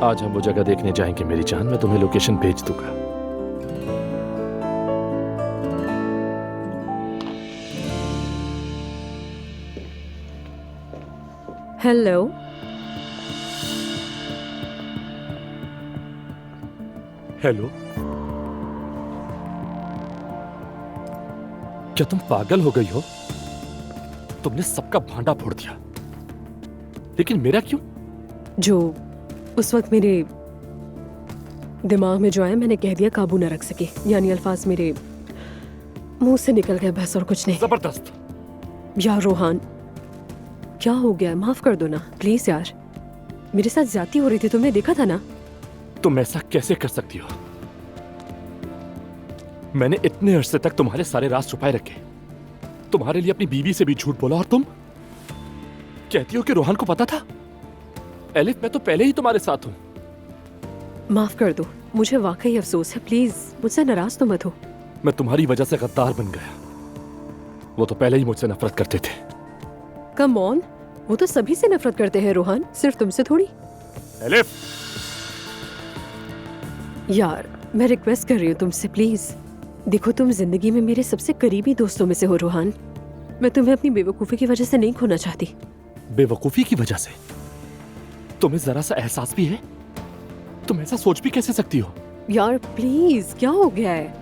आज हम वो जगह देखने जाएंगे मेरी जान, मैं तुम्हें लोकेशन भेज दूंगा। हेलो। हेलो, क्या तुम पागल हो गई हो? तुमने सबका भांडा फोड़ दिया, लेकिन मेरा क्यों? जो उस वक्त मेरे दिमाग में जो आया मैंने कह दिया, काबू न रख सके, यानी अल्फाज मेरे मुंह से निकल गए, बस और कुछ नहीं। जबरदस्त। यार रोहान, क्या हो गया? माफ कर दो ना प्लीज यार, मेरे साथ ज्यादती हो रही थी, तुमने देखा था ना। तुम ऐसा कैसे कर सकती हो? मैंने इतने अरसे तक तुम्हारे सारे राज छुपाए रखे, तुम्हारे लिए अपनी बीवी से भी झूठ बोला, और तुम कहती हो कि रोहन को पता था? एलिफ, मैं तो पहले ही तुम्हारे साथ हूं। माफ कर दो, मुझे वाकई अफसोस है, प्लीज मुझसे नाराज तो मत हो। मैं तुम्हारी वजह से गद्दार बन गया। वो तो पहले ही मुझसे नफरत करते थे। कम ऑन, वो तो सभी से नफरत करते हैं रोहान, सिर्फ तुमसे थोड़ी। एलिफ, यार मैं रिक्वेस्ट कर रही हूँ तुमसे, प्लीज देखो, तुम जिंदगी में मेरे सबसे करीबी दोस्तों में से हो रोहान। मैं तुम्हें अपनी बेवकूफी की वजह से नहीं खोना चाहती। बेवकूफी की वजह से? तुम्हें जरा सा एहसास भी है? तुम ऐसा सोच भी कैसे सकती हो? यार प्लीज, क्या हो गया है?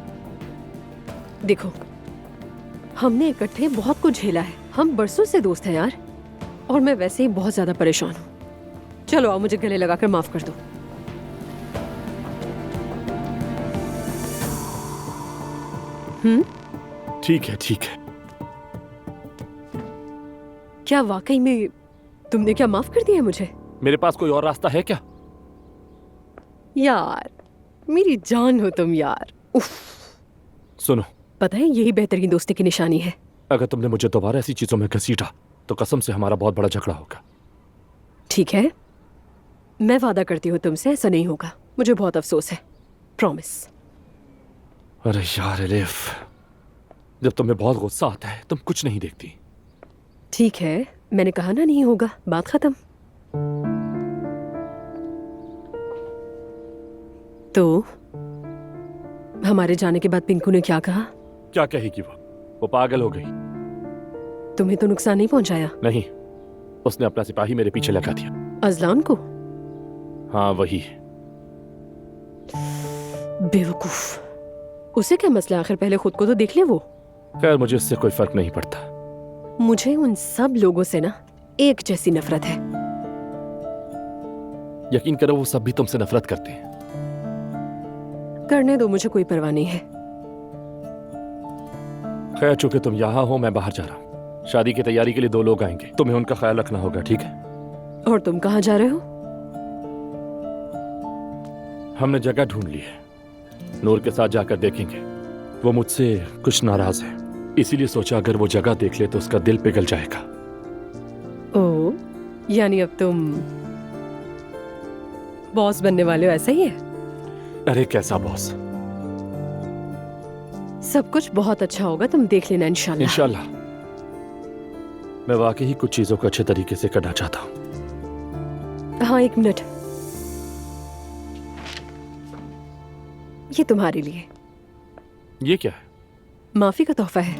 देखो, हमने इकट्ठे बहुत कुछ झेला है, हम बरसों से दोस्त हैं यार, और मैं वैसे ही बहुत ज्यादा परेशान हूँ। चलो आओ, मुझे गले लगाकर माफ कर दो। ठीक है, ठीक है। क्या वाकई में तुमने क्या माफ कर दिया मुझे? मेरे पास कोई और रास्ता है क्या? यार मेरी जान हो तुम यार। उफ। सुनो, पता है यही बेहतरीन दोस्ती की निशानी है। अगर तुमने मुझे दोबारा ऐसी चीजों में घसीटा तो कसम से हमारा बहुत बड़ा झगड़ा होगा। ठीक है, मैं वादा करती हूँ तुमसे ऐसा नहीं होगा। मुझे बहुत अफसोस है, प्रॉमिस। अरे यार एलिफ, जब तुम्हें बहुत गुस्सा आता है तुम कुछ नहीं देखती। ठीक है, मैंने कहा ना नहीं होगा, बात खत्म। तो हमारे जाने के बाद पिंकू ने क्या कहा? क्या कहेगी वो पागल हो गई। तुम्हें तो नुकसान नहीं पहुंचाया? नहीं, उसने अपना सिपाही मेरे पीछे लगा दिया। अजलान को? हाँ वही। बेवकूफ, उसे क्या मसला, आखिर पहले खुद को तो देख ले वो। खैर मुझे उससे कोई फर्क नहीं पड़ता। मुझे उन सब लोगों से ना एक जैसी नफरत है। यकीन करो वो सब भी तुमसे नफरत करते हैं। करने दो, मुझे कोई परवाह नहीं है। खैर चूंकि तुम यहाँ हो, मैं बाहर जा रहा हूँ। शादी की तैयारी के लिए 2 लोग आएंगे, तुम्हें उनका ख्याल रखना होगा, ठीक है? और तुम कहाँ जा रहे हो? हमने जगह ढूंढ ली है, नूर के साथ जाकर देखेंगे। वो मुझसे कुछ नाराज है, इसीलिए सोचा अगर वो जगह देख ले तो उसका दिल पिघल जाएगा। ओ, यानी अब तुम बॉस बनने वाले हो, ऐसा ही है? अरे कैसा बॉस? सब कुछ बहुत अच्छा होगा, तुम देख लेना इंशाल्लाह। इंशाल्लाह। मैं वाकई ही कुछ चीजों को अच्छे तरीके से करना चाहता हूँ। हाँ, 1 मिनट, ये तुम्हारे लिए। ये क्या है? माफी का तोहफा है।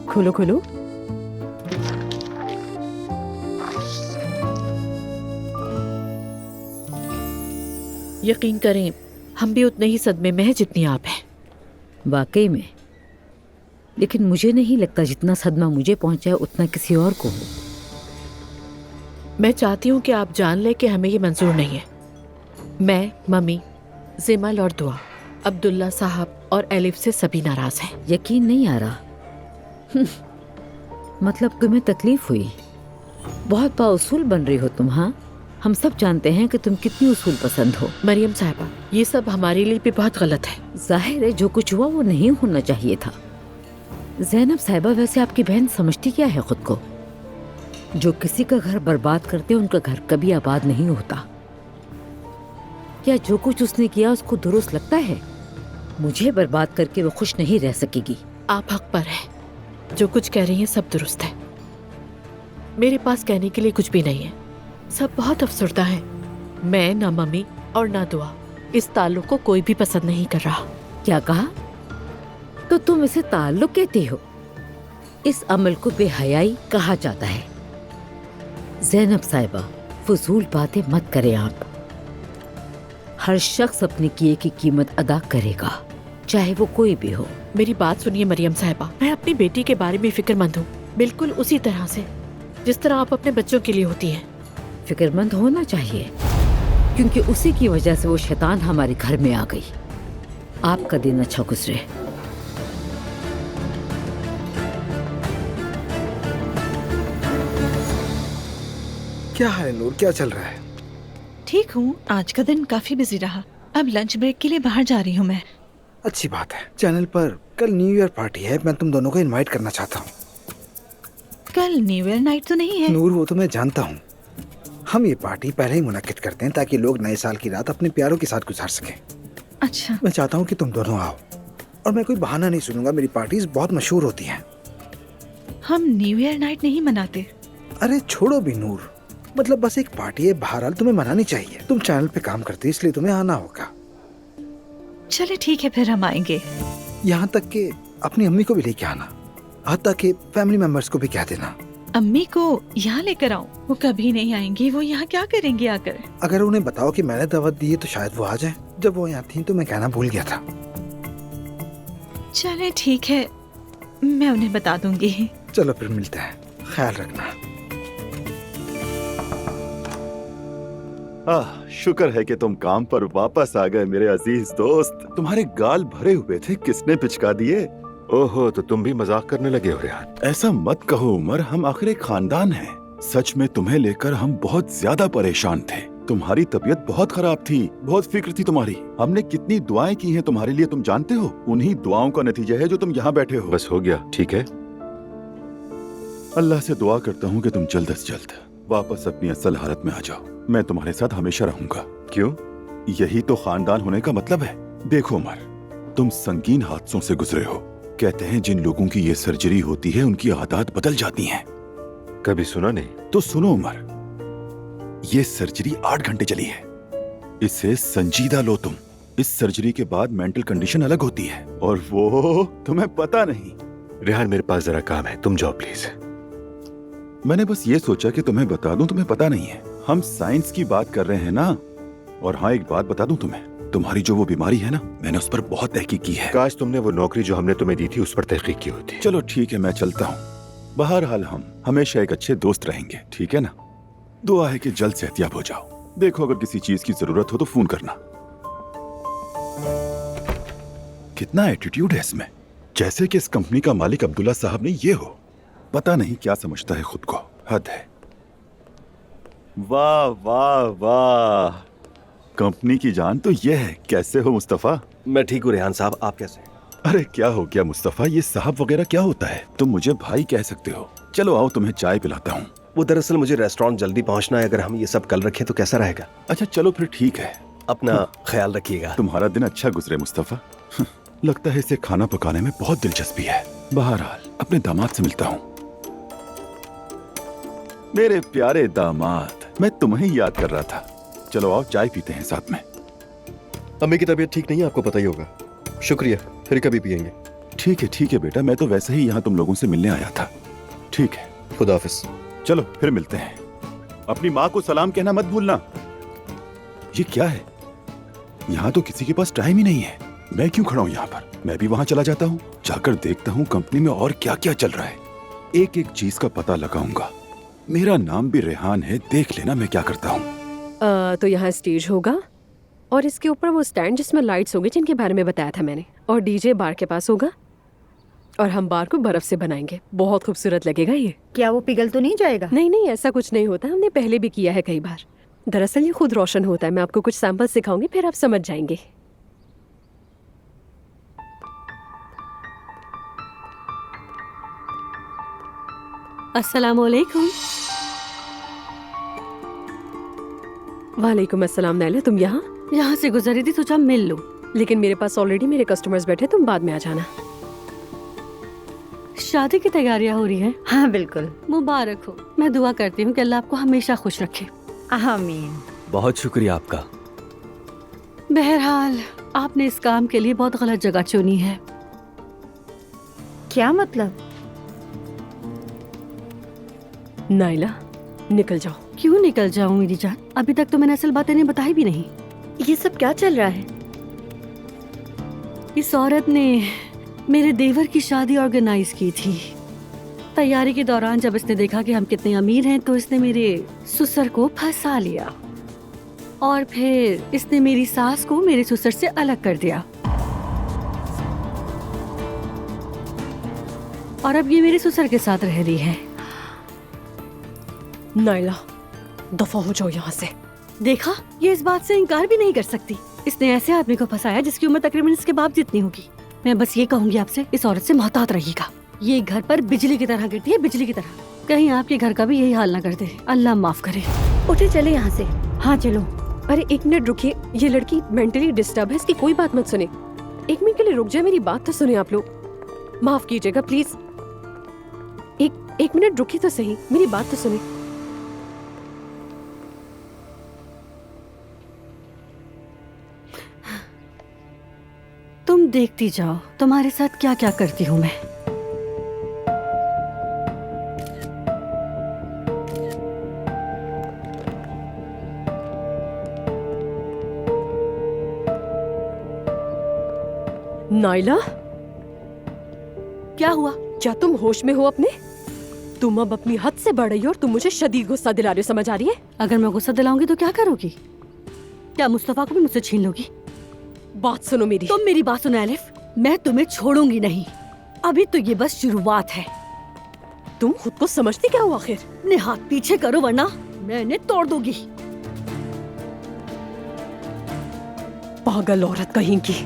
खोलो खोलो। यकीन करें, हम भी उतने ही सदमे में हैं जितनी आप हैं। वाकई में, लेकिन मुझे नहीं लगता जितना सदमा मुझे पहुंचा है उतना किसी और को हो। मैं चाहती हूँ कि आप जान लें कि हमें ये मंजूर नहीं है। मैं, मम्मी, जिमल और दुआ, अब्दुल्ला साहब और एलिफ से सभी नाराज हैं। यकीन नहीं आ रहा। मतलब तुम्हें तकलीफ हुई? बहुत बाउसूल बन रही हो तुम। हाँ, हम सब जानते हैं कि तुम कितनी उसूल पसंद हो। मरियम साहिबा, ये सब हमारे लिए भी बहुत गलत है। जाहिर है जो कुछ हुआ वो नहीं होना चाहिए था। ज़ैनब साहिबा, वैसे आपकी बहन समझती क्या है खुद को? जो किसी का घर बर्बाद करते उनका घर कभी आबाद नहीं होता। क्या जो कुछ उसने किया उसको दुरुस्त लगता है? मुझे बर्बाद करके वो खुश नहीं रह सकेगी। आप हक पर हैं, जो कुछ कह रही हैं सब दुरुस्त है। मेरे पास कहने के लिए कुछ भी नहीं है। सब बहुत अफसरदा है। मैं ना मम्मी और ना दुआ इस ताल्लुक को कोई भी पसंद नहीं कर रहा। क्या कहा? तो तुम इसे ताल्लुक कहती हो? इस अमल को बेहयाई कहा जाता है। ज़ैनब साहिबा, फजूल बातें मत करें आप। हर शख्स अपने किए की कीमत अदा करेगा, चाहे वो कोई भी हो। मेरी बात सुनिए मरियम साहिबा, मैं अपनी बेटी के बारे में फिक्रमंद हूँ, बिल्कुल उसी तरह से जिस तरह आप अपने बच्चों के लिए होती हैं। फिक्रमंद होना चाहिए, क्योंकि उसी की वजह से वो शैतान हमारे घर में आ गई। आपका दिन अच्छा गुजरे। क्या है नूर, क्या चल रहा है? ठीक हूँ, आज का दिन काफी बिजी रहा। अब लंच ब्रेक के लिए बाहर जा रही हूँ मैं। अच्छी बात है। चैनल पर कल न्यू ईयर पार्टी है, मैं तुम दोनों को इनवाइट करना चाहता हूँ। कल न्यू ईयर नाइट तो नहीं है? नूर, वो तो मैं जानता हूँ। हम ये पार्टी पहले ही मुनक्किद करते हैं ताकि लोग नए साल की रात अपने प्यारों के साथ गुजार सकें। अच्छा, मैं चाहता हूँ कि तुम दोनों आओ, और मैं कोई बहाना नहीं सुनूंगा। मेरी पार्टीज बहुत मशहूर होती हैं। हम न्यू ईयर नाइट नहीं मनाते। अरे छोड़ो भी नूर, मतलब बस एक पार्टी है, बहरहाल तुम्हें मनानी चाहिए। तुम चैनल पे काम करते हो इसलिए तुम्हें आना होगा। चले ठीक है, फिर हम आएंगे। यहाँ तक कि अपनी अम्मी को भी लेके आना, हत्ता कि फैमिली मेंबर्स को भी कह देना। अम्मी को यहाँ लेकर आऊँ? वो कभी नहीं आएंगी। वो यहाँ क्या करेंगी आकर? अगर उन्हें बताओ कि मैंने दावत दी है तो शायद वो आ जाए। जब वो यहाँ थी तो मैं कहना भूल गया था। चले ठीक है, मैं उन्हें बता दूंगी। चलो फिर मिलते हैं, ख्याल रखना। शुक्र है कि तुम काम पर वापस आ गए मेरे अजीज दोस्त। तुम्हारे गाल भरे हुए थे, किसने पिचका दिए? ओहो, तो तुम भी मजाक करने लगे हो रेहान। ऐसा मत कहो उमर, हम आखिर एक खानदान हैं। सच में तुम्हें लेकर हम बहुत ज्यादा परेशान थे। तुम्हारी तबीयत बहुत खराब थी, बहुत फिक्र थी तुम्हारी। हमने कितनी दुआएं की हैं तुम्हारे लिए, तुम जानते हो। उन्हीं दुआओं का नतीजा है जो तुम यहाँ बैठे हो। बस हो गया, ठीक है। अल्लाह से दुआ करता हूँ कि तुम जल्द से जल्द वापस अपनी असल हालत में आ जाओ। मैं तुम्हारे साथ हमेशा रहूंगा। क्यों? यही तो खानदान होने का मतलब है। देखो उमर, तुम संगीन हादसों से गुजरे हो। कहते हैं जिन लोगों की ये सर्जरी होती है उनकी आदत बदल जाती हैं। कभी सुना नहीं। तो सुनो उमर, ये सर्जरी 8 घंटे चली है। इसे संजीदा लो तुम। इस सर्जरी के बाद मेंटल कंडीशन अलग होती है, और वो तुम्हें पता नहीं। रेहान, मेरे पास जरा काम है, तुम जाओ प्लीज। मैंने बस ये सोचा कि तुम्हें बता दूं, तुम्हें पता नहीं है। हम साइंस की बात कर रहे हैं ना। और हाँ, एक बात बता दूं तुम्हें, तुम्हारी जो वो बीमारी है ना, मैंने उस पर बहुत तहकीक की है। काश तुमने वो नौकरी जो हमने तुम्हें दी थी उस पर तहकीक की होती। चलो ठीक है, मैं चलता हूँ। बहरहाल हम हमेशा एक अच्छे दोस्त रहेंगे, ठीक है ना? दुआ है कि जल्द सेहतियाब हो जाओ। देखो, अगर किसी चीज की जरूरत हो तो फोन करना। कितना एटीट्यूड है इसमें, जैसे कि इस कंपनी का मालिक अब्दुल्ला साहब ने ये हो। पता नहीं क्या समझता है खुद को, हद है। वाह वाह वाह, कंपनी की जान तो ये है। कैसे हो मुस्तफा? मैं ठीक हूँ रेहान साहब, आप कैसे हैं? अरे क्या हो गया मुस्तफा, ये साहब वगैरह क्या होता है? तुम मुझे भाई कह सकते हो। चलो आओ, तुम्हें चाय पिलाता हूँ। वो दरअसल मुझे रेस्टोरेंट जल्दी पहुँचना है। अगर हम ये सब कल रखें तो कैसा रहेगा? अच्छा चलो फिर ठीक है। अपना ख्याल रखिएगा। तुम्हारा दिन अच्छा गुजरे मुस्तफा। लगता है इसे खाना पकाने में बहुत दिलचस्पी है। बहरहाल अपने दामाद से मिलता हूँ। मेरे प्यारे दामाद, मैं तुम्हें ही याद कर रहा था। चलो आओ, चाय पीते हैं साथ में। अम्मी की तबीयत ठीक नहीं है, आपको पता ही होगा। शुक्रिया, फिर कभी पियेंगे। ठीक है बेटा, मैं तो वैसे ही यहाँ तुम लोगों से मिलने आया था। ठीक है, खुदा हाफिज। चलो फिर मिलते हैं। अपनी माँ को सलाम कहना मत भूलना। ये क्या है? यहाँ तो किसी के पास टाइम ही नहीं है। मैं क्यों खड़ा हूँ यहाँ पर? मैं भी वहां चला जाता हूँ, जाकर देखता हूँ कंपनी में और क्या क्या चल रहा है। एक एक चीज का पता लगाऊंगा। मेरा नाम भी रेहान है, देख लेना मैं क्या करता हूँ। तो यहाँ स्टेज होगा और इसके ऊपर वो स्टैंड जिसमें लाइट्स होंगे जिनके बारे में बताया था मैंने, और डीजे बार के पास होगा, और हम बार को बर्फ से बनाएंगे। बहुत खूबसूरत लगेगा ये। क्या वो पिघल तो नहीं जाएगा? नहीं, ऐसा कुछ नहीं होता, हमने पहले भी किया है कई बार। दरअसल ये खुद रोशन होता है। मैं आपको कुछ सैंपल सिखाऊंगी, फिर आप समझ जाएंगे। अस्सलामुअलैकुम। वालेकुम अस्सलाम। नैला, तुम यहाँ से गुजरी थी, सोचा मिल लूं, लेकिन मेरे पास ऑलरेडी मेरे कस्टमर्स बैठे, तुम बाद में आ जाना। शादी की तैयारियां हो रही हैं? हाँ बिल्कुल। मुबारक हो। मैं दुआ करती हूँ कि अल्लाह आपको हमेशा खुश रखे। आमीन। बहुत शुक्रिया आपका। बहरहाल आपने इस काम के लिए बहुत गलत जगह चुनी है। क्या मतलब? नाइला, निकल जाओ। क्यों निकल जाऊं मेरी जान? अभी तक तो मैंने असल बातें नहीं बताई भी नहीं। ये सब क्या चल रहा है? इस औरत ने मेरे देवर की शादी ऑर्गेनाइज की थी। तैयारी के दौरान जब इसने देखा कि हम कितने अमीर हैं तो इसने मेरे ससुर को फंसा लिया और फिर इसने मेरी सास को मेरे ससुर से अलग कर दिया और अब ये मेरे ससुर के साथ रह रही है। नाइला, दफा हो जाओ यहाँ से। देखा, ये इस बात से इनकार भी नहीं कर सकती। इसने ऐसे आदमी को फंसाया जिसकी उम्र तकरीबन इसके बाप जितनी होगी। मैं बस ये कहूंगी आपसे, इस औरत से मोहतात रहिएगा। ये घर पर बिजली की तरह गिरती है, बिजली की तरह। कहीं आपके घर का भी यही हाल ना कर दे। अल्लाह माफ करे। उठे, चले यहाँ से। हाँ चलो। अरे एक मिनट रुकिए, ये लड़की मेंटली डिस्टर्ब है, इसकी कोई बात मत सुने। एक मिनट के लिए रुक जाए, मेरी बात तो सुने आप लोग। माफ कीजिएगा प्लीज। एक मिनट रुकिए तो सही, मेरी बात तो सुने। तुम देखती जाओ तुम्हारे साथ क्या क्या करती हूँ मैं। नाइला, क्या हुआ? क्या तुम होश में हो अपने? तुम अब अपनी हद से बढ़ रही हो और तुम मुझे शदीद गुस्सा दिला रही हो, समझ आ रही है? अगर मैं गुस्सा दिलाऊंगी तो क्या करोगी? क्या मुस्तफा को भी मुझसे छीन लोगी? बात सुनो मेरी। तुम मेरी बात सुनो एलिफ, मैं तुम्हें छोड़ूंगी नहीं। अभी तो ये बस शुरुआत है। तुम खुद को समझती क्या हो आखिर? अपने हाथ पीछे करो वरना मैं इन्हें तोड़ दूंगी। पागल औरत कहीं की।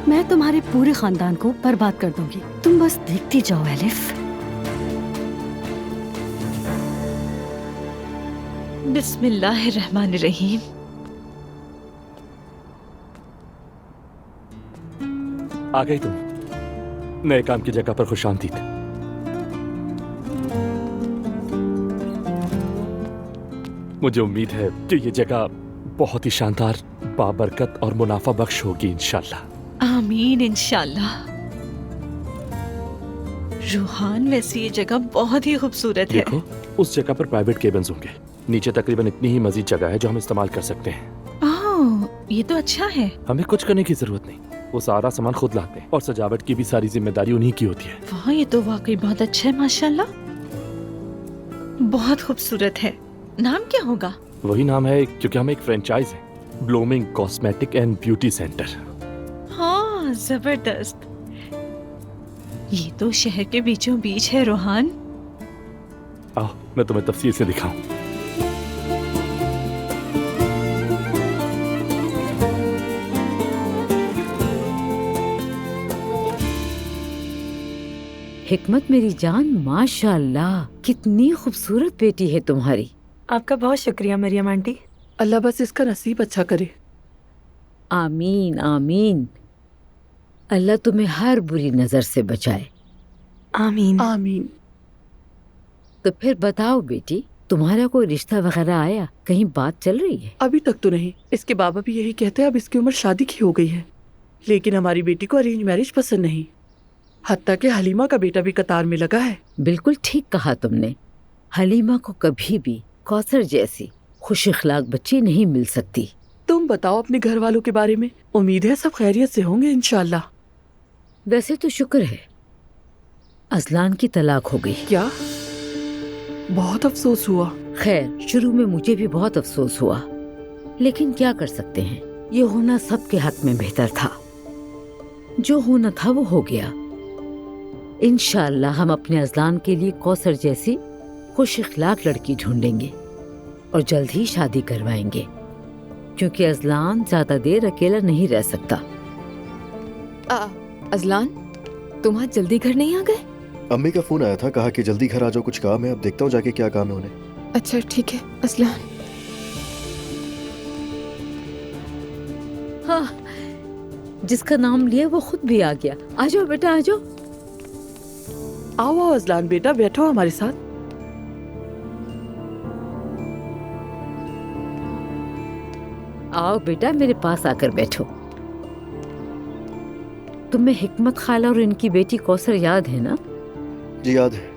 मैं तुम्हारे पूरे खानदान को बर्बाद कर दूंगी। तुम बस देखती जाओ एलिफ। बिस्मिल्लाहिर्रहमानिर्रहीम। आ गई तुम नए काम की जगह पर खुश आमदीद। मुझे उम्मीद है कि ये जगह बहुत ही शानदार, बाबरकत और मुनाफा बख्श होगी इंशाल्लाह। आमीन इंशाल्लाह। रूहान, वैसे ये जगह बहुत ही खूबसूरत है। देखो, उस जगह पर प्राइवेट केबिन्स होंगे। नीचे तकरीबन इतनी ही मजीद जगह है जो हम इस्तेमाल कर सकते हैं। ओह, ये तो अच्छा है। हमें कुछ करने की जरूरत नहीं, वो सारा सामान खुद लाते हैं और सजावट की भी सारी जिम्मेदारी उन्हीं की होती है। वाह, ये तो वाकई बहुत अच्छा है माशाल्लाह। बहुत खूबसूरत है। नाम क्या होगा? वही नाम है क्योंकि हम एक फ्रेंचाइज है, blooming cosmetic and beauty centre. हाँ, जबरदस्त। ये तो शहर के बीचों बीच है रोहान। आओ मैं तुम्हें तफसील से दिखाऊं। हिकमत मेरी जान, माशाअल्लाह, कितनी खूबसूरत बेटी है तुम्हारी। आपका बहुत शुक्रिया मरियम आंटी। अल्लाह बस इसका नसीब अच्छा करे। आमीन आमीन। अल्लाह तुम्हें हर बुरी नजर से बचाए। आमीन आमीन। तो फिर बताओ बेटी, तुम्हारा कोई रिश्ता वगैरह आया? कहीं बात चल रही है? अभी तक तो नहीं। इसके बाबा भी यही कहते हैं अब इसकी उम्र शादी की हो गई है, लेकिन हमारी बेटी को अरेंज मैरिज पसंद नहीं। हत्ता कि हलीमा का बेटा भी कतार में लगा है। बिल्कुल ठीक कहा तुमने। हलीमा को कभी भी कौसर जैसी खुश इखलाक बच्ची नहीं मिल सकती। तुम बताओ अपने घर वालों के बारे में। उम्मीद है सब खैरियत से होंगे इंशाल्लाह। वैसे तो शुक्र है, अजलान की तलाक हो गई। क्या? बहुत अफसोस हुआ। खैर, शुरू में मुझे भी बहुत अफसोस हुआ, लेकिन क्या कर सकते हैं, ये होना सबके हक में बेहतर था। जो होना था वो हो गया। इंशाअल्लाह हम अपने अजलान के लिए कौसर जैसी खुश इखलाक लड़की ढूंढेंगे और जल्द ही शादी करवाएंगे, क्योंकि अजलान ज्यादा देर अकेला नहीं रह सकता। अजलान, तुम आज जल्दी घर नहीं आ गए? अम्मी का फोन आया था, कहा कि जल्दी घर आ जाओ, कुछ काम है। अब देखता हूँ जाके क्या काम है उन्हें। अच्छा ठीक है अजलान। जिसका नाम लिया वो खुद भी आ गया। आ जाओ बेटा, आ जाओ। आओ आओ अजलान बेटा, बैठो हमारे साथ। आओ बेटा, मेरे पास आकर बैठो। तुम्हें हिकमत खाला और इनकी बेटी कौसर याद है ना? जी याद है।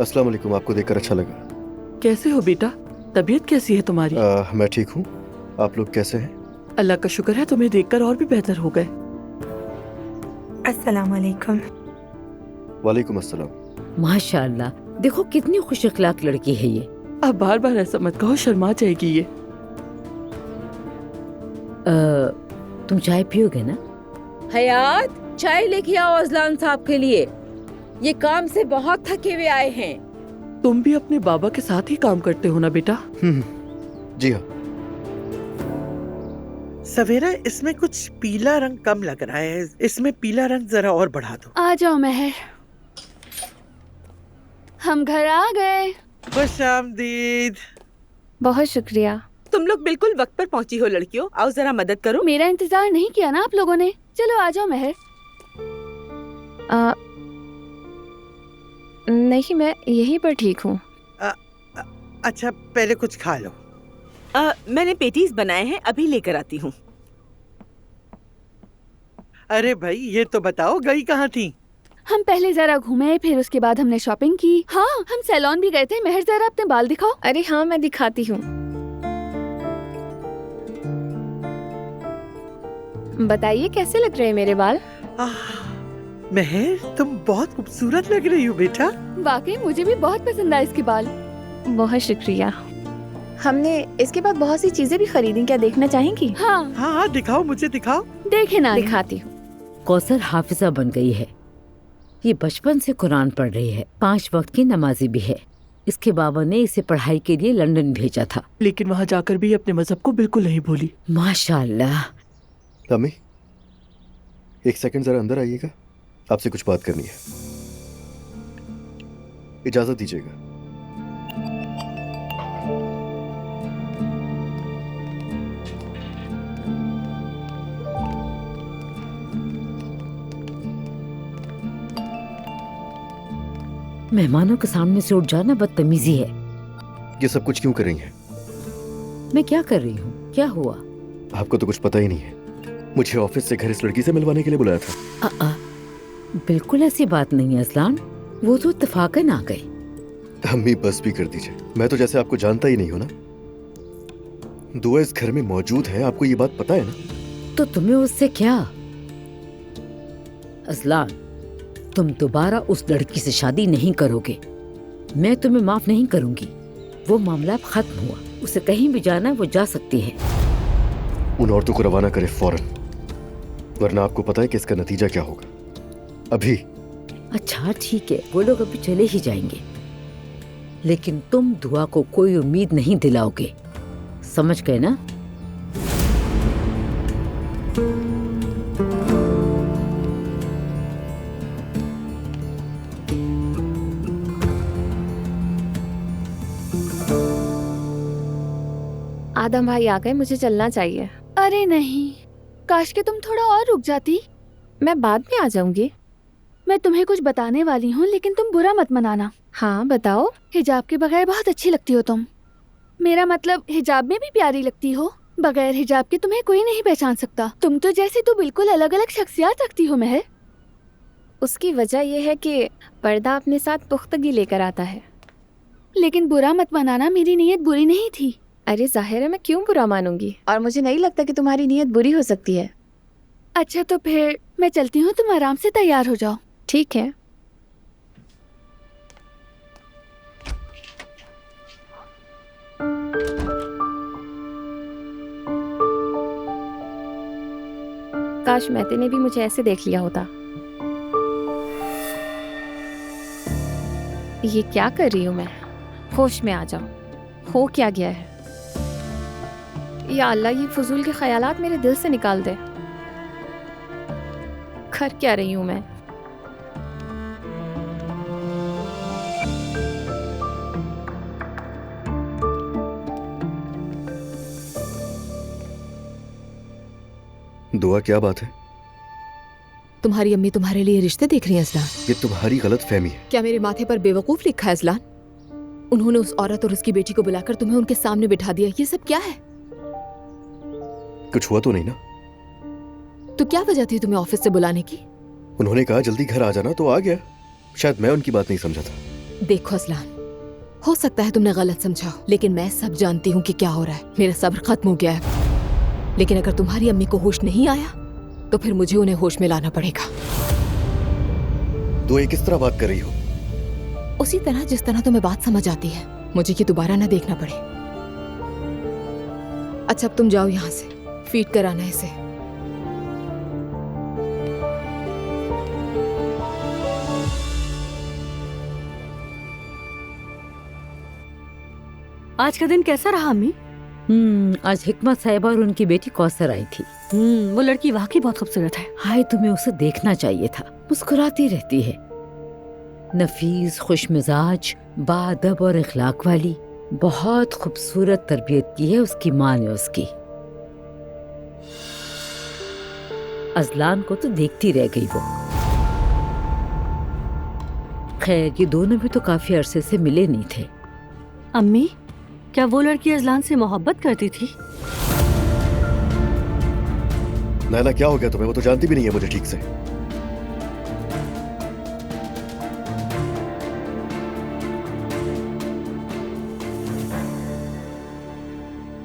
अस्सलाम वालेकुम, आपको देखकर अच्छा लगा। कैसे हो बेटा? तबीयत कैसी है तुम्हारी? मैं ठीक हूँ, आप लोग कैसे हैं? अल्लाह का शुक्र है, तुम्हें देखकर और भी बेहतर हो गए। अस्सलाम वालेकुम। वालेकुम अस्सलाम। माशाअल्लाह, देखो कितनी खुश अखलाक लड़की है ये। अब बार बार ऐसा मत कहो, शर्मा जाएगी ये। तुम चाय पियोगे ना? हयात, चाय लेके आओ अजलान साहब के लिए। ये काम से बहुत थके हुए आए हैं। तुम भी अपने बाबा के साथ ही काम करते हो ना बेटा? जी हाँ। सवेरा, इसमें कुछ पीला रंग कम लग रहा है, इसमें पीला रंग जरा और बढ़ा दो। आ जाओ महर, हम घर आ गए। खुश आमदीद। बहुत शुक्रिया। तुम लोग बिल्कुल वक्त पर पहुंची हो लड़कियों, आओ जरा मदद करो। मेरा इंतजार नहीं किया ना आप लोगों ने? चलो आ जाओ महर। नहीं, मैं यहीं पर ठीक हूँ। अच्छा, पहले कुछ खा लो। मैंने पेटीज बनाए हैं, अभी लेकर आती हूँ। अरे भाई, ये तो बताओ गई कहाँ थी? हम पहले जरा घूमे, फिर उसके बाद हमने शॉपिंग की। हाँ, हम सैलून भी गए थे। महर जरा अपने बाल दिखाओ। अरे हाँ, मैं दिखाती हूँ। बताइए कैसे लग रहे हैं मेरे बाल? महर, तुम बहुत खूबसूरत लग रही हो बेटा। वाकई मुझे भी बहुत पसंद आए इसके बाल। बहुत शुक्रिया। हमने इसके बाद बहुत सी चीजें भी खरीदी, क्या देखना चाहेंगी? हाँ हाँ, दिखाओ, मुझे दिखाओ। देखे ना, दिखाती हूँ। कौसर हाफिजा बन गई है। ये बचपन से कुरान पढ़ रही है, 5 वक्त की नमाजी भी है। इसके बाबा ने इसे पढ़ाई के लिए लंदन भेजा था, लेकिन वहाँ जाकर भी अपने मजहब को बिल्कुल नहीं भूली। माशाअल्लाह। अम्मी, एक सेकंड जरा अंदर आइएगा, आपसे कुछ बात करनी है। इजाजत दीजिएगा। मेहमानों के सामने से उठ जाना बदतमीजी है। ये सब कुछ क्यों कर रही हैं? मैं क्या कर रही हूँ? क्या हुआ? आपको तो कुछ पता ही नहीं है। मुझे ऑफिस से घर इस लड़की से मिलवाने के लिए बुलाया था। बिल्कुल ऐसी बात नहीं है अजलान, वो तो इत्तेफाकन आ गए। अम्मी बस भी कर दीजिए, मैं तो जैसे आपको जानता ही नहीं हूँ ना। दुआ इस घर में मौजूद है, आपको ये बात पता है ना? तो तुम्हें उससे क्या? अजलान, तुम दोबारा उस लड़की से शादी नहीं करोगे। मैं तुम्हें माफ नहीं करूंगी। वो मामला अब खत्म हुआ। उसे कहीं भी जाना वो जा सकती है। उन औरतों को रवाना करे फौरन, वरना आपको पता है कि इसका नतीजा क्या होगा। अभी। अच्छा ठीक है, वो लोग अभी चले ही जाएंगे, लेकिन तुम दुआ को कोई उम्मीद नहीं दिलाओगे, समझ गए ना? आदम भाई आ गए, मुझे चलना चाहिए। अरे नहीं, काश के तुम थोड़ा और रुक जाती। मैं बाद में आ जाऊंगी। मैं तुम्हें कुछ बताने वाली हूँ, लेकिन तुम बुरा मत मनाना। हाँ बताओ। हिजाब के बगैर बहुत अच्छी लगती हो तुम। मेरा मतलब हिजाब में भी प्यारी लगती हो। बगैर हिजाब के तुम्हें कोई नहीं पहचान सकता। तुम तो जैसे तू बिल्कुल अलग अलग शख्सियत रखती हो महर। उसकी वजह यह है कि पर्दा अपने साथ पुख्तगी लेकर आता है। लेकिन बुरा मत मनाना, मेरी नीयत बुरी नहीं थी। अरे जाहिर है मैं क्यों बुरा मानूंगी, और मुझे नहीं लगता कि तुम्हारी नीयत बुरी हो सकती है। अच्छा तो फिर मैं चलती हूँ, तुम आराम से तैयार हो जाओ। ठीक है। काश महते ने भी मुझे ऐसे देख लिया होता। ये क्या कर रही हूँ मैं? होश में आ जाओ। हो क्या गया है? या अल्लाह, ये फजूल के ख्यालात मेरे दिल से निकाल दे। कर क्या रही हूँ मैं? दुआ, क्या बात है? तुम्हारी अम्मी तुम्हारे लिए रिश्ते देख रही हैं अजलान। ये तुम्हारी गलत फहमी है। क्या मेरे माथे पर बेवकूफ लिखा है अजलान? उन्होंने उस औरत और उसकी बेटी को बुलाकर तुम्हें उनके सामने बिठा दिया, ये सब क्या है? कुछ हुआ तो नहीं ना? तो क्या वजह थी तुम्हें ऑफिस से बुलाने की? उन्होंने कहा जल्दी घर आ जाना तो आ गया। शायद मैं उनकी बात नहीं समझा था। देखो अजलान, हो सकता है तुमने गलत समझा हो, लेकिन मैं सब जानती हूँ कि क्या हो रहा है। मेरा सब्र खत्म हो गया है। लेकिन अगर तुम्हारी अम्मी को होश नहीं आया तो फिर मुझे उन्हें होश में लाना पड़ेगा। तो ये किस तरह बात कर रही हो? उसी तरह जिस तरह तुम्हें बात समझ आती है, मुझे कि दोबारा ना देखना पड़े। अच्छा अब तुम जाओ यहाँ से, फीड कराना इसे। आज का दिन कैसा रहा अम्मी? आज हिकमत साहिबा और उनकी बेटी कौसर आई थी। वो लड़की वाकई बहुत खूबसूरत है। हाय, तुम्हें उसे देखना चाहिए था। मुस्कुराती रहती है, नफीस, खुश मिजाज, बाअदब और इखलाक वाली। बहुत खूबसूरत तरबियत की है उसकी माँ ने उसकी। अजलान को तो देखती रह गई वो। खैर, ये दोनों भी तो काफी अरसे से मिले नहीं थे। अम्मी, क्या वो लड़की अजलान से मोहब्बत करती थी? नैला, क्या हो गया तुम्हें? वो तो जानती भी नहीं है मुझे ठीक से।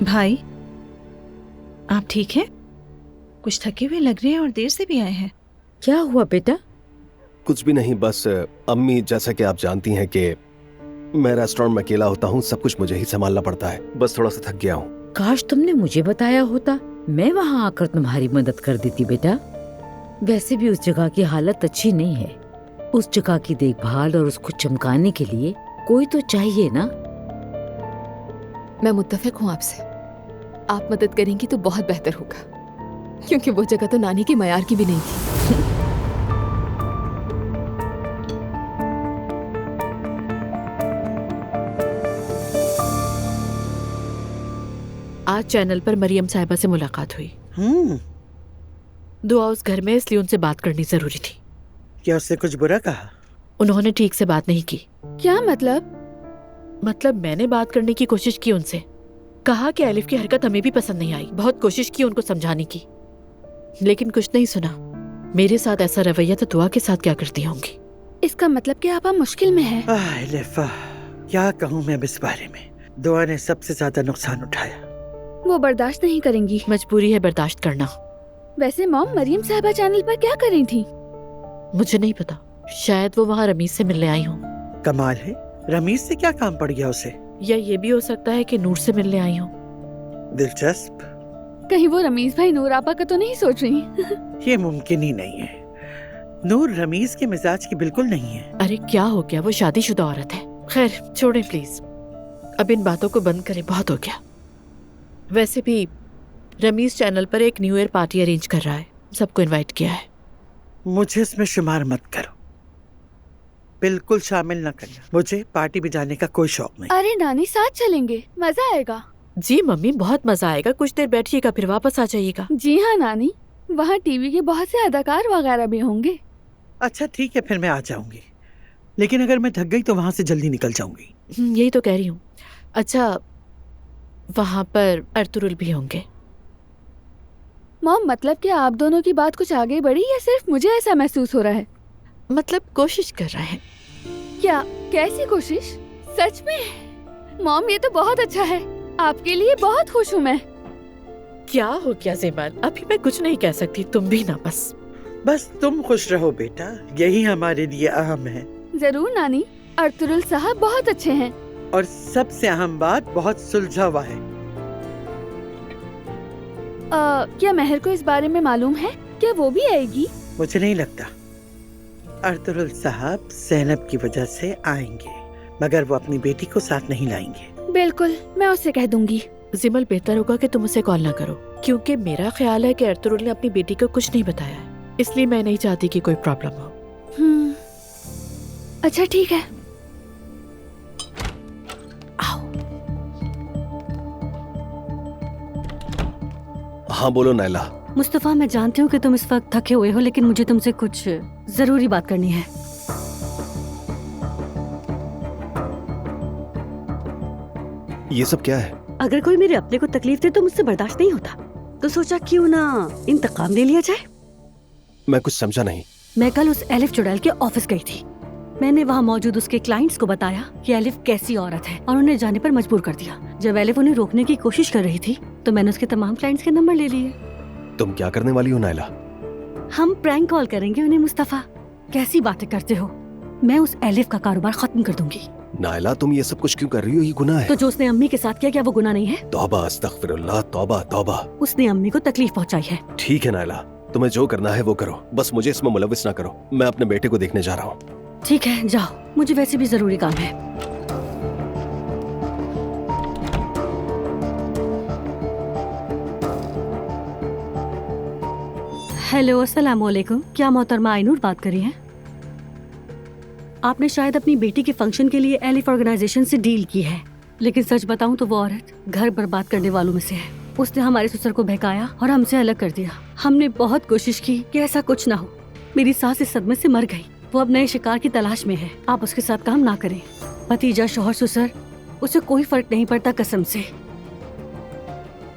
भाई, आप ठीक हैं? कुछ थके हुए लग रहे हैं और देर से भी आए हैं। क्या हुआ बेटा? कुछ भी नहीं, बस अम्मी, जैसा कि आप जानती हैं कि मैं रेस्टोरेंट में अकेला होता हूँ, सब कुछ मुझे ही संभालना पड़ता है। बस थोड़ा सा थक गया हूँ। काश तुमने मुझे बताया होता, मैं वहाँ आकर तुम्हारी मदद कर देती बेटा। वैसे भी उस जगह की हालत अच्छी नहीं है। उस जगह की देखभाल और उसको चमकाने के लिए कोई तो चाहिए ना। मैं मुत्तफिक हूँ आपसे। आप मदद करेंगी तो बहुत बेहतर होगा, क्योंकि वो जगह तो नानी के मयार की भी नहीं थी। आज चैनल पर मरियम साहिबा से मुलाकात हुई। दुआ उस घर में, इसलिए उनसे बात करनी जरूरी थी। क्या उससे कुछ बुरा कहा? उन्होंने ठीक से बात नहीं की। क्या मतलब? मतलब मैंने बात करने की कोशिश की उनसे। कहा कि एलिफ की हरकत हमें भी पसंद नहीं आई। बहुत कोशिश की उनको समझाने की, लेकिन कुछ नहीं सुना। मेरे साथ ऐसा रवैया तो दुआ के साथ क्या करती होंगी। इसका मतलब कि आप मुश्किल में हैं। एलिफ, क्या कहूँ मैं इस बारे में। दुआ ने सबसे ज्यादा नुकसान उठाया। वो बर्दाश्त नहीं करेंगी। मजबूरी है बर्दाश्त करना। वैसे मॉम, मरियम साहिबा चैनल पर क्या कर रही थी? मुझे नहीं पता, शायद वो वहाँ रमीज से मिलने आई हूँ। कमाल है, रमीज से क्या काम पड़ गया उसे? या ये भी हो सकता है कि नूर से मिलने आई हूँ। दिलचस्प। कहीं वो रमीज भाई नूर आपा का तो नहीं सोच रही? ये मुमकिन ही नहीं है। नूर रमीज के मिजाज की बिल्कुल नहीं है। अरे क्या हो गया, वो शादीशुदा औरत है। खैर छोड़ें प्लीज, अब इन बातों को बंद करें, बहुत हो गया। वैसे भी रमीज चैनल पर एक न्यू ईयर पार्टी अरेंज कर रहा है, सबको इनवाइट किया है। मुझे इसमें शुमार मत करो, बिल्कुल शामिल न करना। मुझे पार्टी में जाने का कोई शौक नहीं। अरे नानी, साथ चलेंगे, मजा आएगा। जी मम्मी, बहुत मजा आएगा। कुछ देर बैठिएगा फिर वापस आ जाइएगा। जी हाँ नानी, वहाँ टीवी के बहुत से अदाकार वगैरह भी होंगे। अच्छा ठीक है, फिर मैं आ जाऊंगी, लेकिन अगर मैं थक गई तो वहाँ से जल्दी निकल जाऊंगी। यही तो कह रही हूँ। अच्छा, वहाँ पर अर्तुरुल भी होंगे। मॉम, मतलब कि आप दोनों की बात कुछ आगे बढ़ी या सिर्फ मुझे ऐसा महसूस हो रहा है? मतलब कोशिश कर रहे हैं। क्या? कैसी कोशिश? सच में? मॉम, ये तो बहुत अच्छा है। आपके लिए बहुत खुश हूँ मैं। क्या हो गया ज़ेबाल? अभी मैं कुछ नहीं कह सकती, तुम भी ना। बस तुम खुश रहो बेटा, यही हमारे लिए अहम है। जरूर नानी, अर्तुरुल साहब बहुत अच्छे हैं। और सबसे अहम बात, बहुत सुलझा हुआ है। क्या महर को इस बारे में मालूम है? क्या वो भी आएगी? मुझे नहीं लगता। अर्तुरुल साहब ज़ैनब की वजह से आएंगे, मगर वो अपनी बेटी को साथ नहीं लाएंगे। बिल्कुल, मैं उससे कह दूंगी। जिमल, बेहतर होगा कि तुम उसे कॉल ना करो, क्योंकि मेरा ख्याल है कि अर्तुरुल ने अपनी बेटी को कुछ नहीं बताया है, इसलिए मैं नहीं चाहती कि कोई प्रॉब्लम हो। अच्छा ठीक है। हाँ बोलो नैला। मुस्तफा, मैं जानती हूँ कि तुम इस वक्त थके हुए हो, लेकिन मुझे तुमसे कुछ जरूरी बात करनी है। ये सब क्या है? अगर कोई मेरे अपने को तकलीफ दे तो मुझसे बर्दाश्त नहीं होता, तो सोचा क्यों ना इंतकाम ले लिया जाए। मैं कुछ समझा नहीं। मैं कल उस एलिफ चुड़ैल के ऑफिस गई थी। मैंने वहाँ मौजूद उसके क्लाइंट्स को बताया कि एलिफ कैसी औरत है और उन्हें जाने पर मजबूर कर दिया। जब एलिफ उन्हें रोकने की कोशिश कर रही थी तो मैंने उसके तमाम क्लाइंट्स के नंबर ले लिए। तुम क्या करने वाली हो नायला? हम प्रैंक कॉल करेंगे उन्हें। मुस्तफा, कैसी बातें करते हो? मैं उस एलिफ का कारोबार खत्म कर दूंगी। नायला, तुम ये सब कुछ क्यों कर रही हो? ये गुनाह है। तो जो उसने अम्मी के साथ किया, क्या वो गुनाह नहीं है? तौबा अस्तगफिरुल्लाह, तौबा तौबा। उसने अम्मी को तकलीफ पहुंचाई है। ठीक है नायला, तुम्हें जो करना है वो करो, बस मुझे इसमें मुलविस ना करो। मैं अपने बेटे को देखने जा रहा हूँ। ठीक है, जाओ, मुझे वैसे भी जरूरी काम है। हेलो, अस्सलाम वालेकुम। क्या मोहतरमा आइनूर बात कर रही हैं? आपने शायद अपनी बेटी के फंक्शन के लिए एलिफ ऑर्गेनाइजेशन से डील की है, लेकिन सच बताऊं तो वो औरत घर बर्बाद करने वालों में से है। उसने हमारे ससुर को बहकाया और हमसे अलग कर दिया। हमने बहुत कोशिश की कि ऐसा कुछ ना हो। मेरी सास इस सदमे से मर गई। वो अब नए शिकार की तलाश में है। आप उसके साथ काम ना करें। भतीजा, शौहर, ससुर, उसे कोई फर्क नहीं पड़ता, कसम से।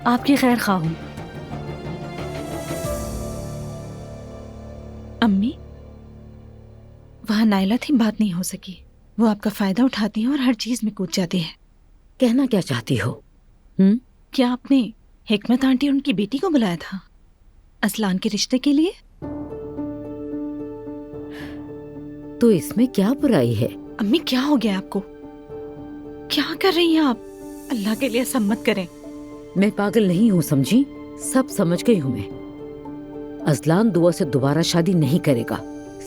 आपकी खैर खा हूँ। अम्मी, वहाँ नायला थी, बात नहीं हो सकी। वो आपका फायदा उठाती है और हर चीज में कूद जाती है। कहना क्या चाहती हो? क्या आपने हिकमत आंटी और उनकी बेटी को बुलाया था असलान के रिश्ते के लिए? तो इसमें क्या बुराई है? अम्मी, क्या हो गया आपको? क्या कर रही हैं आप? अल्लाह के लिए सब मत करें। मैं पागल नहीं हूँ, समझी? सब समझ गई हूँ मैं। असलान दुआ से दोबारा शादी नहीं करेगा,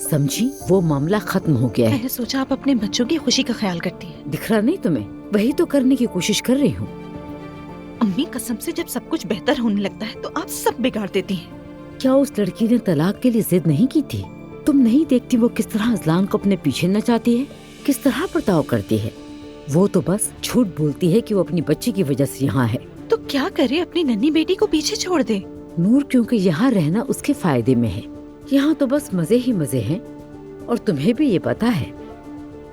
समझी? वो मामला खत्म हो गया है। मैंने सोचा आप अपने बच्चों की खुशी का ख्याल करती हैं। दिख रहा नहीं तुम्हें? वही तो करने की कोशिश कर रही हूँ। अम्मी, कसम से जब सब कुछ बेहतर होने लगता है तो आप सब बिगाड़ देती हैं। क्या उस लड़की ने तलाक के लिए जिद नहीं की थी? तुम नहीं देखती वो किस तरह असलान को अपने पीछे नचाती है, किस तरह बर्ताव करती है? वो तो बस झूठ बोलती है कि वो अपनी बच्ची की वजह से यहाँ है। तो क्या करे, अपनी नन्ही बेटी को पीछे छोड़ दे। नूर, क्योंकि यहाँ रहना उसके फायदे में है। यहाँ तो बस मजे ही मजे हैं और तुम्हें भी ये पता है।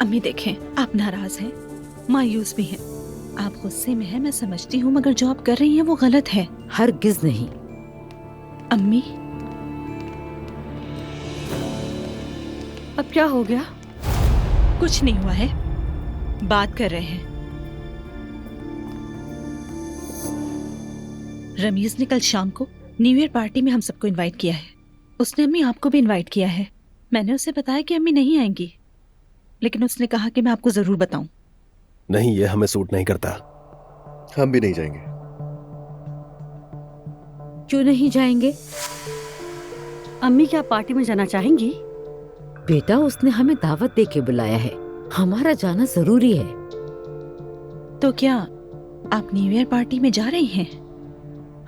अम्मी देखें, आप नाराज हैं, मायूस भी हैं, आप गुस्से में हैं, मैं समझती हूँ, मगर जो आप कर रही हैं वो गलत है। हरगिज नहीं। अम्मी, अब क्या हो गया? कुछ नहीं हुआ है, बात कर रहे हैं। रमीज ने कल शाम को न्यू ईयर पार्टी में हम सबको इनवाइट किया है। उसने अम्मी आपको भी इनवाइट किया है। मैंने उसे बताया कि अम्मी नहीं आएंगी, लेकिन उसने कहा कि मैं आपको जरूर बताऊं। नहीं, ये हमें सूट नहीं करता। हम भी नहीं जाएंगे। क्यों नहीं जाएंगे? अम्मी क्या पार्टी में जाना चाहेंगी? बेटा, उसने हमें दावत दे के बुलाया है, हमारा जाना जरूरी है। तो क्या आप न्यू ईयर पार्टी में जा रही हैं?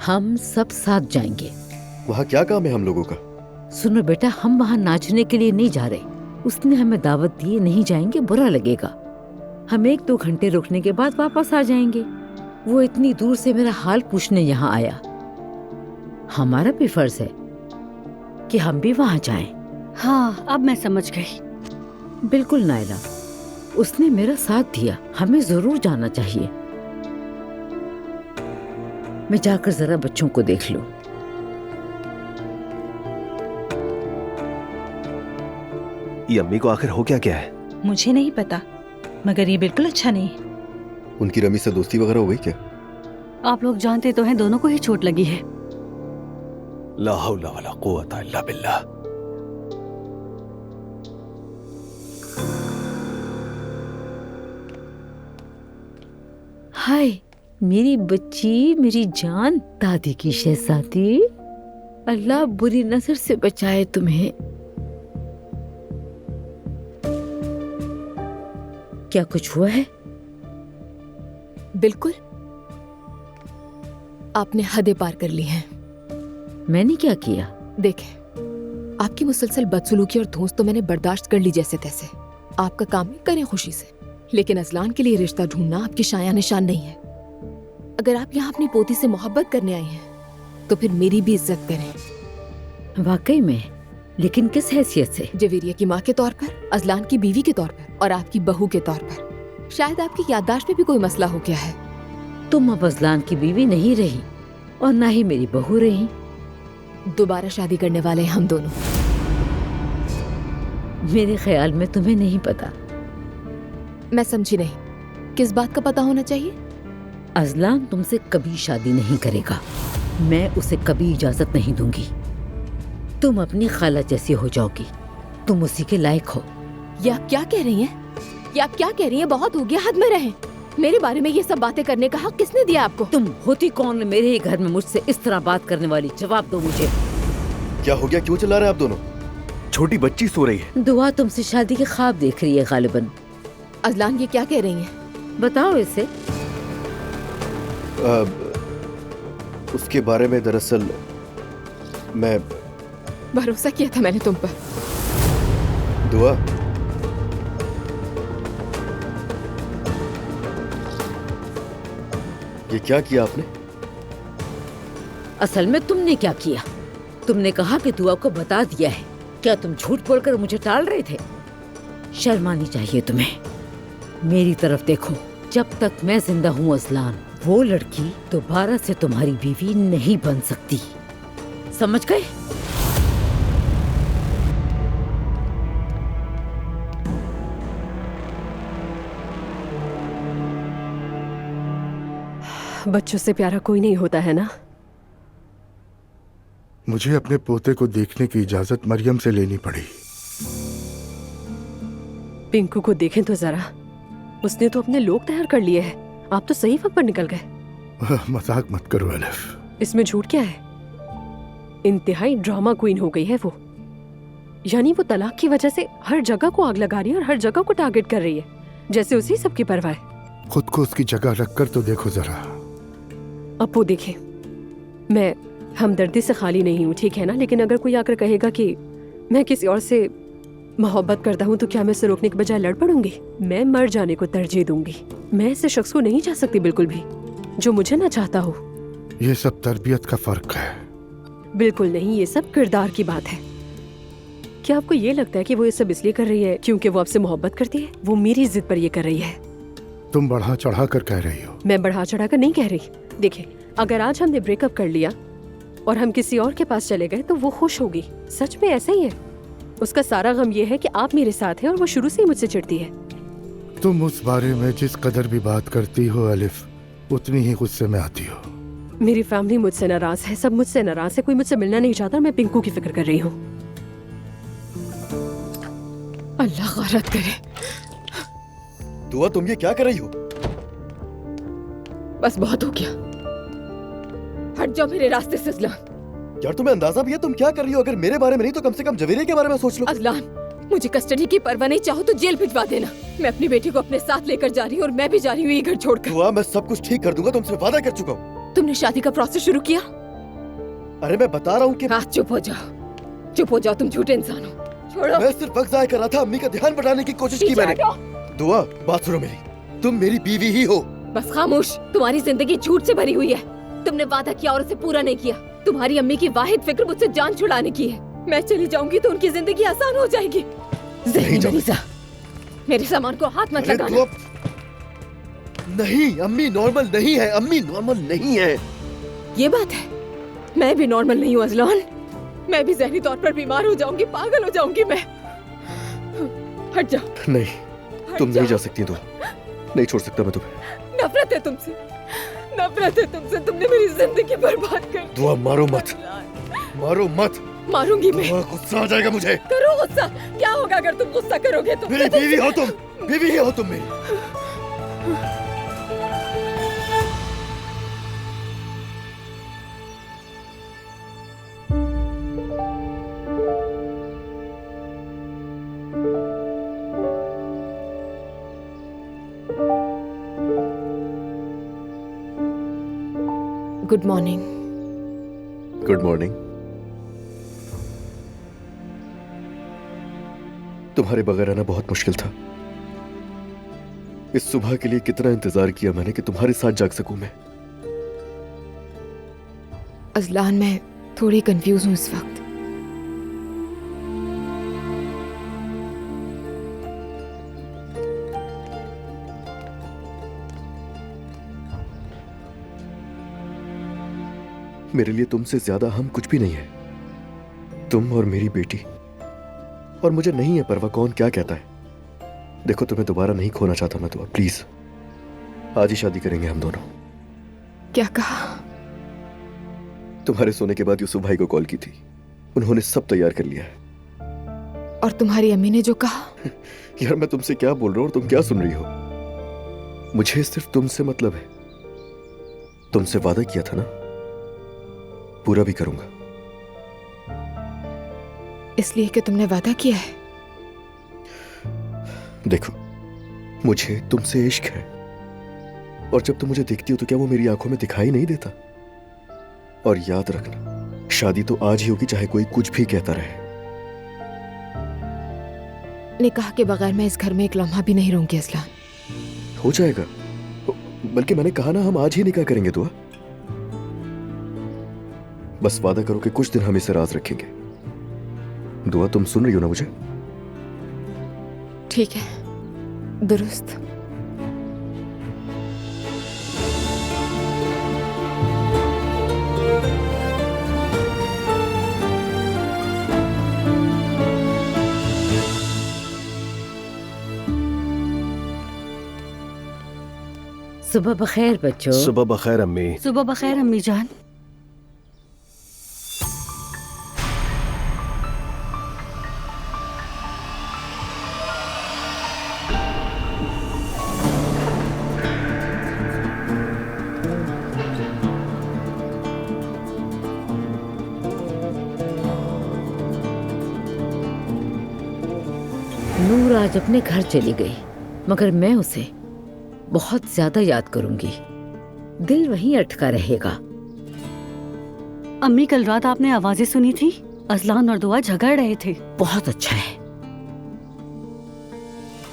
हम सब साथ जाएंगे। वहाँ क्या काम है हम लोगों का? सुनो बेटा, हम वहाँ नाचने के लिए नहीं जा रहे। उसने हमें दावत दी, नहीं जाएंगे बुरा लगेगा। हम 1-2 घंटे रुकने के बाद वापस आ जाएंगे। वो इतनी दूर से मेरा हाल पूछने यहाँ आया। हमारा भी फर्ज है कि हम भी वहाँ जाएं। हाँ, अब मैं समझ गई। बिल्कुल नायला, उसने मेरा साथ दिया, हमें जरूर जाना चाहिए। मैं जाकर जरा बच्चों को देख लूं। ये अम्मी को आखिर हो क्या गया है? मुझे नहीं पता, मगर ये बिल्कुल अच्छा नहीं। उनकी रमी से दोस्ती वगैरह हो गई क्या? आप लोग जानते तो हैं दोनों को ही चोट लगी है। ला हौला वला कुव्वता इल्ला बिल्लाह। हाय मेरी बच्ची, मेरी जान, दादी की शहजादी। अल्लाह बुरी नजर से बचाए तुम्हें। क्या कुछ हुआ है? बिल्कुल, आपने हदें पार कर ली हैं। मैंने क्या किया? देखें, आपकी मुसलसल बदसलूकी और धौंस तो मैंने बर्दाश्त कर ली जैसे तैसे। आपका काम है, करें खुशी से, लेकिन असलान के लिए रिश्ता ढूंढना आपकी शाया निशान नहीं है। अगर आप यहाँ अपनी पोती से मोहब्बत करने आई हैं तो फिर मेरी भी इज्जत करें। वाकई में, लेकिन किस हैसियत से? जवेरिया की माँ के तौर पर, अजलान की बीवी के तौर पर और आपकी बहू के तौर पर। शायद आपकी याददाश्त में भी कोई मसला हो गया है। तुम अब अजलान की बीवी नहीं रही और ना ही मेरी बहू रही। दोबारा शादी करने वाले हैं हम दोनों। मेरे ख्याल में तुम्हें नहीं पता। मैं समझी नहीं, किस बात का पता होना चाहिए? अजलान तुमसे कभी शादी नहीं करेगा। मैं उसे कभी इजाजत नहीं दूंगी। तुम अपनी खाला जैसी हो जाओगी। तुम उसी के लायक हो। ये आप क्या कह रही हैं? ये आप क्या कह रही हैं? बहुत हो गया, हद में रहें। मेरे बारे में ये सब बातें करने का हक किसने दिया आपको? तुम होती कौन मेरे ही घर में मुझसे इस तरह बात करने वाली? जवाब दो मुझे। क्या हो गया? क्यों चिल्ला रहे हैं आप दोनों? छोटी बच्ची सो रही है। दुआ तुमसे शादी के ख्वाब देख रही है गालिबन। अजलान ये क्या कह रही हैं? बताओ इसे। उसके बारे में दरअसल मैं भरोसा किया था मैंने तुम पर। दुआ, ये क्या किया आपने? असल में तुमने क्या किया? तुमने कहा कि दुआ को बता दिया है। क्या तुम झूठ बोलकर मुझे टाल रहे थे? शर्म आनी चाहिए तुम्हें। मेरी तरफ देखो। जब तक मैं जिंदा हूँ अजलान, वो लड़की दोबारा से तुम्हारी बीवी नहीं बन सकती। समझ गए? बच्चों से प्यारा कोई नहीं होता है ना। मुझे अपने पोते को देखने की इजाजत मरियम से लेनी पड़ी। पिंकू को देखें तो जरा, उसने तो अपने लोग तैयार कर लिए हैं। आप तो सही वक्त पर निकल गए। मजाक मत करो अलिफ। इसमें झूठ क्या है? इंतहाई ड्रामा क्वीन हो गई है वो। यानी वो तलाक की वजह से हर जगह को आग लगा रही है और हर जगह को टारगेट कर रही है, जैसे उसी सबकी परवाह है। खुद को उसकी जगह रखकर तो देखो जरा। अपू देखे, मैं हमदर्दी से खाली नहीं हूँ, ठीक है ना? लेकिन अगर कोई आकर कहेगा कि मैं किसी और से मोहब्बत करता हूँ तो क्या मैं उसे रोकने के बजाय लड़ पड़ूंगी? मैं मर जाने को तरजीह दूंगी। मैं ऐसे शख्स को नहीं चाह सकती बिल्कुल भी, जो मुझे ना चाहता हो। ये सब तरबियत का फर्क है। बिल्कुल नहीं, ये सब किरदार की बात है। क्या आपको ये लगता है कि वो ये सब इसलिए कर रही है क्योंकि वो आपसे मोहब्बत करती है? वो मेरी जिद पर ये कर रही है। तुम बढ़ा चढ़ा कर कह रही हो। मैं बढ़ा चढ़ा कर नहीं कह रही। देखिए, अगर आज हमने ब्रेकअप कर लिया और हम किसी और के पास चले गए तो वो खुश होगी। सच में ऐसा ही है। उसका सारा गम ये है कि आप मेरे साथ हैं और वो शुरू से ही मुझसे चिढ़ती है। तुम उस बारे में जिस कदर भी बात करती हो अलिफ, उतनी ही गुस्से में आती हो। मेरी फैमिली मुझसे नाराज है, सब मुझसे नाराज है। कोई मुझसे मिलना नहीं चाहता। मैं पिंकू की फिक्र कर रही हूँ। अल्लाह गौरत करे। दुआ, तुम ये क्या कर रही हो? बस बहुत हो गया, हट जाओ मेरे रास्ते से अजलान। यार तुम्हें अंदाजा भी है तुम क्या कर रही हो? अगर मेरे बारे में नहीं तो कम से कम जवेरिया के बारे में सोच लो। अजलान, मुझे कस्टडी की परवाह नहीं, चाहो तो जेल भिजवा देना। मैं अपनी बेटी को अपने साथ लेकर जा रही हूँ और मैं भी जा रही हूँ ये घर छोड़कर। दुआ, मैं सब कुछ ठीक कर दूंगा, तुमसे वादा कर चुका हूँ। तुमने शादी का प्रोसेस शुरू किया? अरे मैं बता रहा हूँ कि चुप हो जाओ, चुप हो जाओ, तुम झूठे इंसान हो। छोड़ो। मैं सिर्फ वक्त जाया कर रहा था, अम्मी का ध्यान बढ़ाने की कोशिश की मैंने। दुआ, बात सुनो मेरी, तुम मेरी बीवी ही हो। बस खामोश। तुम्हारी जिंदगी झूठ से भरी हुई है। तुमने वादा किया और उसे पूरा नहीं किया। तुम्हारी अम्मी की वाहिद फिक्र मुझसे जान छुड़ाने की है। मैं चली जाऊंगी तो उनकी जिंदगी आसान हो जाएगी। मरीजा, मेरे सामान को हाथ मत लगाना। नहीं, अम्मी नॉर्मल नहीं है, अम्मी नॉर्मल नहीं है। ये बात है, मैं भी नॉर्मल नहीं हूँ अजलान। मैं भी ज़हनी तौर पर बीमार हो जाऊंगी, पागल हो जाऊंगी मैं। हट जाओ। नहीं, तुम नहीं जा सकती। दुआ, नहीं छोड़ सकता मैं तुम्हें। नफरत है तुमसे, नफरत है तुमसे। तुमने मेरी जिंदगी बर्बाद कर दी। दुआ, मारो मत, मारो मत। मारूंगी मैं। गुस्सा आ जाएगा मुझे। करो गुस्सा। क्या होगा अगर तुम गुस्सा करोगे तो? मेरी बीवी हो तुम, बीवी ही हो तुम मेरी। Good morning. Good morning. तुम्हारे बगैर आना बहुत मुश्किल था। इस सुबह के लिए कितना इंतजार किया मैंने कि तुम्हारे साथ जाग सकूं मैं। अजलान, मैं थोड़ी कंफ्यूज हूँ इस वक्त। मेरे लिए तुमसे ज्यादा हम कुछ भी नहीं है, तुम और मेरी बेटी। और मुझे नहीं है परवाह कौन क्या कहता है। देखो, तुम्हें दोबारा नहीं खोना चाहता मैं तो, प्लीज आज ही शादी करेंगे हम दोनों। क्या कहा? तुम्हारे सोने के बाद यूसुफ भाई को कॉल की थी, उन्होंने सब तैयार कर लिया है। और तुम्हारी अम्मी ने जो कहा? यार मैं तुमसे क्या बोल रहा हूँ और तुम क्या सुन रही हो? मुझे सिर्फ तुमसे मतलब है। तुमसे वादा किया था ना, पूरा भी करूंगा। इसलिए कि तुमने वादा किया है। देखो, मुझे तुमसे इश्क है, और जब तुम मुझे देखती हो तो क्या वो मेरी आंखों में दिखाई नहीं देता? और याद रखना, शादी तो आज ही होगी, चाहे कोई कुछ भी कहता रहे। निकाह के बगैर मैं इस घर में एक लम्हा भी नहीं रहूंगी अजलान। हो जाएगा, बल्कि मैंने कहा ना हम आज ही निकाह करेंगे दुआ। बस वादा करो कि कुछ दिन हम इसे राज रखेंगे। दुआ, तुम सुन रही हो ना मुझे? ठीक है, दुरुस्त। सुबह बखैर बच्चों। सुबह बखैर अम्मी। सुबह बखैर अम्मी जान। नूर आज अपने घर चली गई, मगर मैं उसे बहुत ज्यादा याद करूंगी। दिल वहीं अटका रहेगा। अम्मी, कल रात आपने आवाजें सुनी थी? अजलान और दुआ झगड़ रहे थे। बहुत अच्छा है।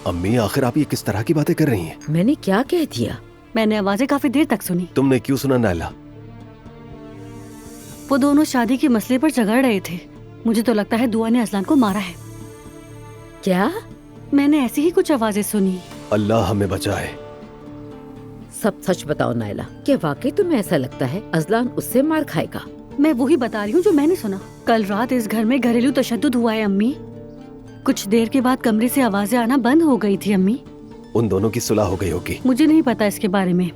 अम्मी, आखिर आप ये किस तरह की बातें कर रही हैं? मैंने क्या कह दिया? मैंने आवाजें काफी देर तक सुनी। तुमने क्यों सुना नायला? वो दोनों शादी के मसले पर झगड़ रहे थे। मुझे तो लगता है दुआ ने अजलान को मारा है। क्या? मैंने ऐसी ही कुछ आवाजें सुनी। अल्लाह हमें बचाए। सब सच बताओ नायला, क्या वाकई तुम्हें ऐसा लगता है अजलान उससे मार खाएगा? मैं वही बता रही हूँ जो मैंने सुना। कल रात इस घर में घरेलू तशद्दुद हुआ है अम्मी। कुछ देर के बाद कमरे से आवाजें आना बंद हो गई थी अम्मी। उन दोनों की सुलह हो गई होगी। मुझे नहीं पता इसके बारे में।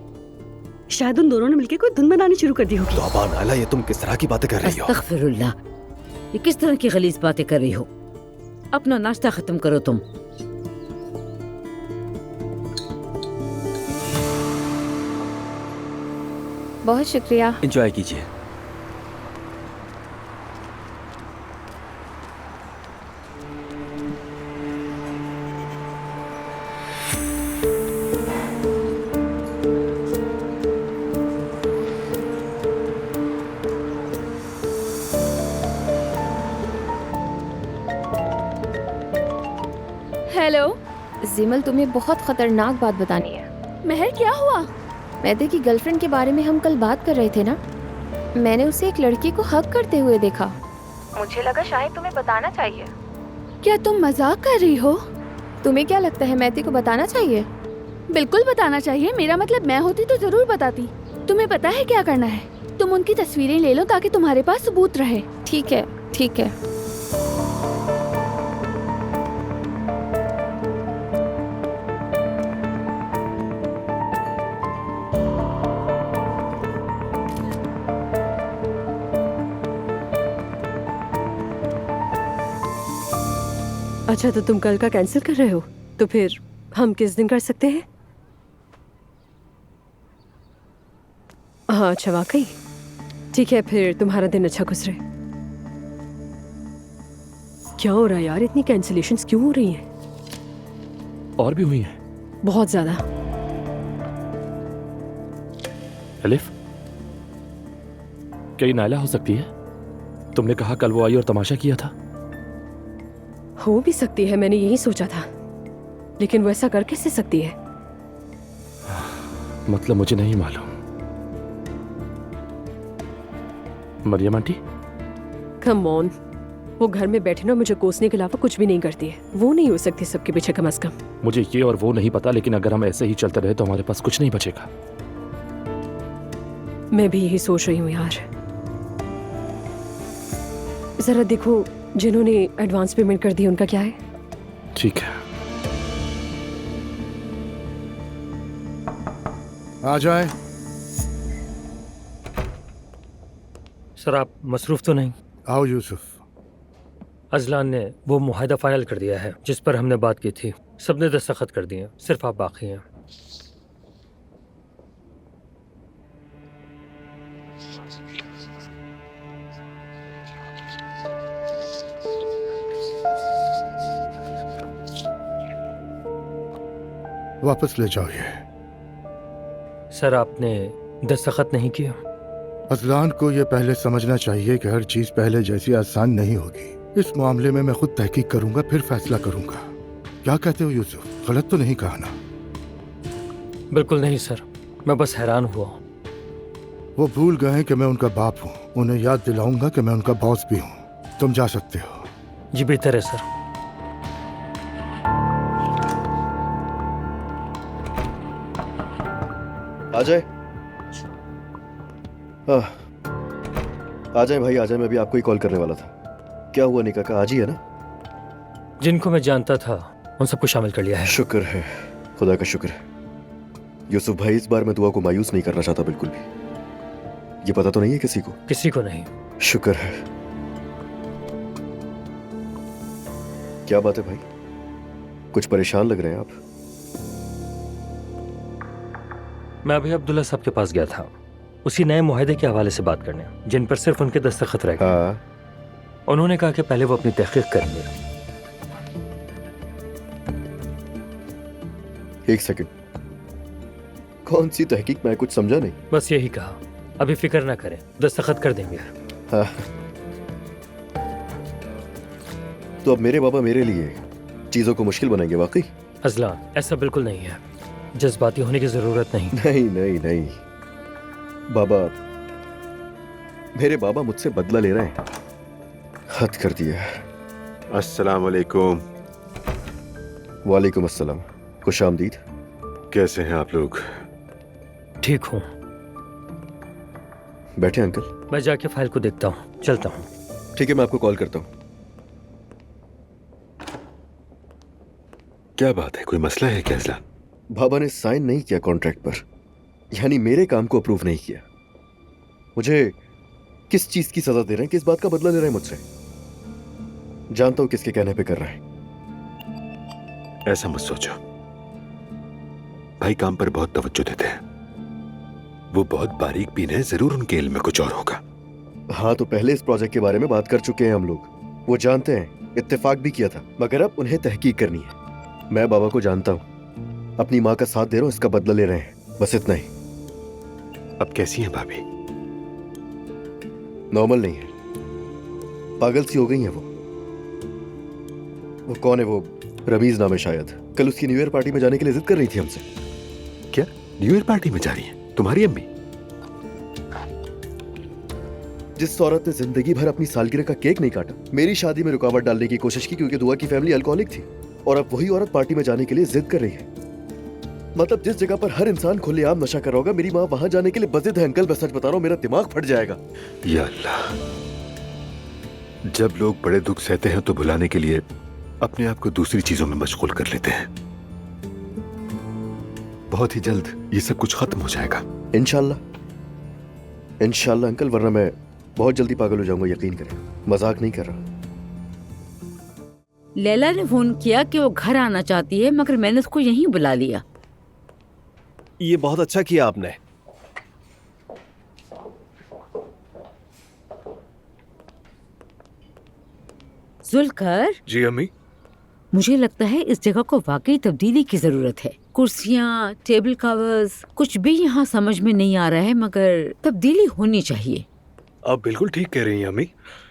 शायद उन दोनों ने मिलकर कोई धुन बनानी शुरू कर दी होगी। तौबा नायला, ये तुम किस तरह की बातें कर रही हो? अस्तगफिरुल्लाह, ये किस तरह की गलीज बातें कर रही हो? अपना नाश्ता खत्म करो तुम। बहुत शुक्रिया। एंजॉय कीजिए। हेलो जिमल, तुम्हें बहुत खतरनाक बात बतानी है। महर, क्या हुआ? मैदे की गर्लफ्रेंड के बारे में हम कल बात कर रहे थे ना। मैंने उसे एक लड़की को हक करते हुए देखा। मुझे लगा शायद तुम्हें बताना चाहिए। क्या तुम मजाक कर रही हो? तुम्हें क्या लगता है मैदे को बताना चाहिए? बिल्कुल बताना चाहिए। मेरा मतलब मैं होती तो जरूर बताती। तुम्हें पता है क्या करना है? तुम उनकी तस्वीरें ले लो ताकि तुम्हारे पास सबूत रहे। ठीक है, ठीक है। अच्छा, तो तुम कल का कैंसिल कर रहे हो? तो फिर हम किस दिन कर सकते हैं? हाँ, अच्छा, वाकई ठीक है। फिर तुम्हारा दिन अच्छा गुजरे। क्या हो रहा है यार? इतनी कैंसिलेशंस क्यों हो रही हैं? और भी हुई हैं? बहुत ज्यादा। अलिफ, क्या ये नायला हो सकती है? तुमने कहा कल वो आई और तमाशा किया था। हो भी सकती है, मैंने यही सोचा था, लेकिन वो ऐसा कर कैसे सकती है? मतलब मुझे नहीं मालूम। मरियम आंटी, कम ऑन, वो घर में बैठे ना मुझे कोसने के अलावा कुछ भी नहीं करती है। वो नहीं हो सकती सबके पीछे कम से कम। मुझे ये और वो नहीं पता, लेकिन अगर हम ऐसे ही चलते रहे तो हमारे पास कुछ नहीं बचेगा। मैं भी यही सोच रही हूँ यार। जरा देखो, जिन्होंने एडवांस पेमेंट कर दी उनका क्या है? ठीक है, आ जाए। सर आप मसरूफ तो नहीं? आओ यूसुफ। अजलान ने वो मुआहदा फाइनल कर दिया है जिस पर हमने बात की थी। सबने दस्तखत कर दिए, सिर्फ आप बाकी हैं। वापस ले जाओ ये। सर आपने दस्तखत नहीं किया। अजलान को ये पहले समझना चाहिए कि हर चीज पहले जैसी आसान नहीं होगी। इस मामले में मैं खुद तहकीक करूंगा, फिर फैसला करूंगा। क्या कहते हो यूसुफ? गलत तो नहीं कहा ना? बिल्कुल नहीं सर, मैं बस हैरान हुआ। वो भूल गए कि मैं उनका बाप हूँ। उन्हें याद दिलाऊंगा कि मैं उनका बॉस भी हूँ। तुम जा सकते हो। जी बेहतर है सर। आ जाए। आ जाए भाई, आ जाए। मैं भी आपको ही कॉल करने वाला था। क्या हुआ निका का? आज ही है ना? जिनको मैं जानता था उन सबको शामिल कर लिया है। शुक्र है, खुदा का शुक्र है। यूसुफ भाई, इस बार मैं दुआ को मायूस नहीं करना चाहता बिल्कुल भी। ये पता तो नहीं है किसी को? किसी को नहीं। शुक्र है। क्या बात है भाई, कुछ परेशान लग रहे हैं आप? मैं अभी अब्दुल्ला साहब के पास गया था उसी नए मुआहदे के हवाले से बात करने, जिन पर सिर्फ उनके दस्तखत रह गए। उन्होंने कहा कि पहले वो अपनी तहकीक करेंगे। एक सेकंड, कौन सी तहकीक? मैं कुछ समझा नहीं। बस यही कहा, अभी फिक्र ना करें, दस्तखत कर देंगे। हाँ। तो अब मेरे बाबा मेरे लिए चीजों को मुश्किल बनाएंगे वाकई? अजलान, ऐसा बिल्कुल नहीं है। जज्बाती होने की जरूरत नहीं। नहीं नहीं नहीं बाबा, मेरे बाबा मुझसे बदला ले रहे हैं। हद कर दिया। अस्सलाम वालेकुम। वालेकुम अस्सलाम। खुश आमदीद। कैसे हैं आप लोग? ठीक हूँ। बैठे अंकल। मैं जाके फाइल को देखता हूँ, चलता हूँ। ठीक है, मैं आपको कॉल करता हूँ। क्या बात है, कोई मसला है क्या अजलान? बाबा ने साइन नहीं किया कॉन्ट्रैक्ट पर, यानी मेरे काम को अप्रूव नहीं किया। मुझे किस चीज की सजा दे रहे हैं, किस बात का बदला ले रहे हैं मुझसे? जानता हूं किसके कहने पे कर रहा है। ऐसा मत सोचो, भाई काम पर बहुत तवज्जो देते हैं। वो बहुत बारीक बीन है, जरूर उनके इल्म में कुछ और होगा। हाँ, तो पहले इस प्रोजेक्ट के बारे में बात कर चुके हैं हम लोग। वो जानते हैं, इत्तेफाक भी किया था, मगर अब उन्हें तहकीक करनी है। मैं बाबा को जानता हूं, अपनी माँ का साथ दे रहा हूं, इसका बदला ले रहे हैं, बस इतना ही। अब कैसी हैं भाभी? नॉर्मल नहीं है, पागल सी हो गई है वो। कौन है वो? रमीज नाम है शायद। कल उसकी न्यू ईयर पार्टी में जाने के लिए जिद कर रही थी हमसे। क्या न्यू ईयर पार्टी में जा रही है तुम्हारी अम्मी? जिस औरत ने जिंदगी भर अपनी सालगिरह का केक नहीं काटा, मेरी शादी में रुकावट डालने की कोशिश की क्योंकि दुआ की फैमिली अल्कोहलिक थी, और अब वही औरत पार्टी में जाने के लिए जिद कर रही है। मतलब जिस जगह पर हर इंसान खुलेआम नशा कर रहा होगा, मेरी माँ वहां जाने के लिए बजिद है। अंकल मैं सच बता रहा हूँ, मेरा दिमाग फट जाएगा। या अल्लाह, जब लोग बड़े दुख सहते हैं तो भुलाने के लिए अपने आप को दूसरी चीजों में मशगूल कर लेते हैं। बहुत ही जल्द ये सब कुछ खत्म हो जाएगा इंशाल्लाह। इंशाल्लाह अंकल, वरना मैं बहुत जल्दी पागल हो जाऊंगा, यकीन करें, मजाक नहीं कर रहा। लैला ने फोन किया कि वो घर आना चाहती है, मगर मैंने उसको यहीं बुला लिया। ये बहुत अच्छा किया आपने। जुल्कर। जी अम्मी। मुझे लगता है इस जगह को वाकई तब्दीली की जरूरत है। कुर्सियाँ, टेबल कवर्स, कुछ भी यहाँ समझ में नहीं आ रहा है, मगर तब्दीली होनी चाहिए। आप बिल्कुल ठीक कह रही हैं अम्मी,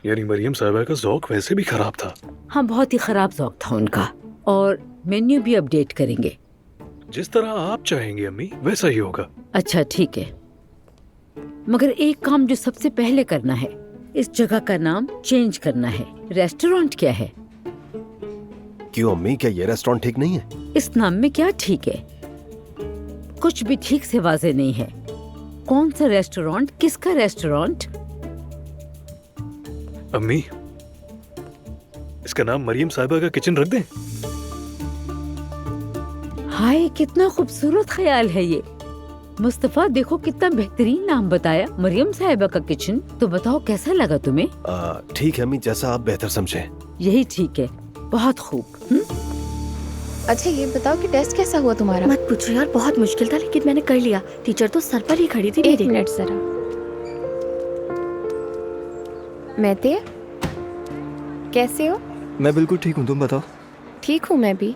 यानी मरियम साहिबा का ज़ौक वैसे भी खराब था। हाँ, बहुत ही खराब ज़ौक था उनका। और मेन्यू भी अपडेट करेंगे। जिस तरह आप चाहेंगे अम्मी, वैसा ही होगा। अच्छा ठीक है, मगर एक काम जो सबसे पहले करना है, इस जगह का नाम चेंज करना है। रेस्टोरेंट क्या है? क्यों अम्मी, क्या ये रेस्टोरेंट ठीक नहीं है? इस नाम में क्या ठीक है? कुछ भी ठीक से वाजे नहीं है। कौन सा रेस्टोरेंट, किसका रेस्टोरेंट? अम्मी, इसका नाम मरियम साहिबा का किचन रख दें? हाय, कितना खूबसूरत ख्याल है ये। मुस्तफा, देखो कितना बेहतरीन नाम बताया, मरियम साहिबा का किचन। तो बताओ कैसा लगा तुम्हें? ठीक है अम्मी, जैसा आप बेहतर समझे। यही ठीक है, बहुत खूब। अच्छा ये बताओ कि टेस्ट कैसा हुआ तुम्हारा? मत पूछो यार, बहुत मुश्किल था लेकिन मैंने कर लिया। टीचर तो सर पर ही खड़ी थी। एक मिनट जरा। मैते, कैसे हो? मैं बिल्कुल ठीक हूँ, तुम बताओ। ठीक हूँ मैं भी।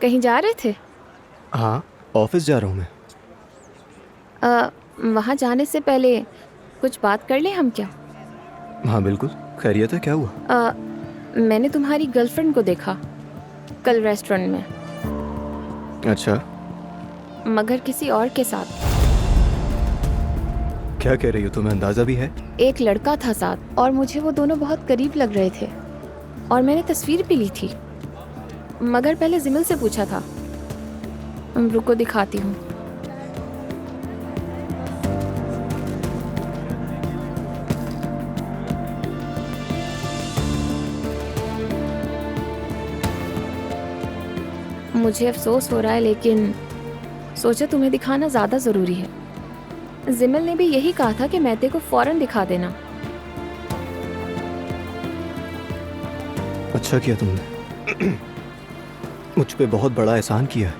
कहीं जा रहे थे? हाँ, ऑफिस जा रहा हूँ मैं। वहाँ जाने से पहले कुछ बात कर ले हम क्या? हाँ बिल्कुल, खैरियत है, क्या हुआ? मैंने तुम्हारी गर्लफ्रेंड को देखा कल रेस्टोरेंट में। अच्छा, मगर किसी और के साथ। क्या कह रही हो, तुम्हें अंदाजा भी है? एक लड़का था साथ और मुझे वो दोनों बहुत करीब लग रहे थे और मैंने तस्वीर भी ली थी, मगर पहले जिमिल से पूछा था। रुको दिखाती हूँ। मुझे अफसोस हो रहा है लेकिन सोचा तुम्हें दिखाना ज्यादा जरूरी है। जिमिल ने भी यही कहा था कि मैते को फौरन दिखा देना। अच्छा किया तुमने, मुझ पे बहुत बड़ा एहसान किया है।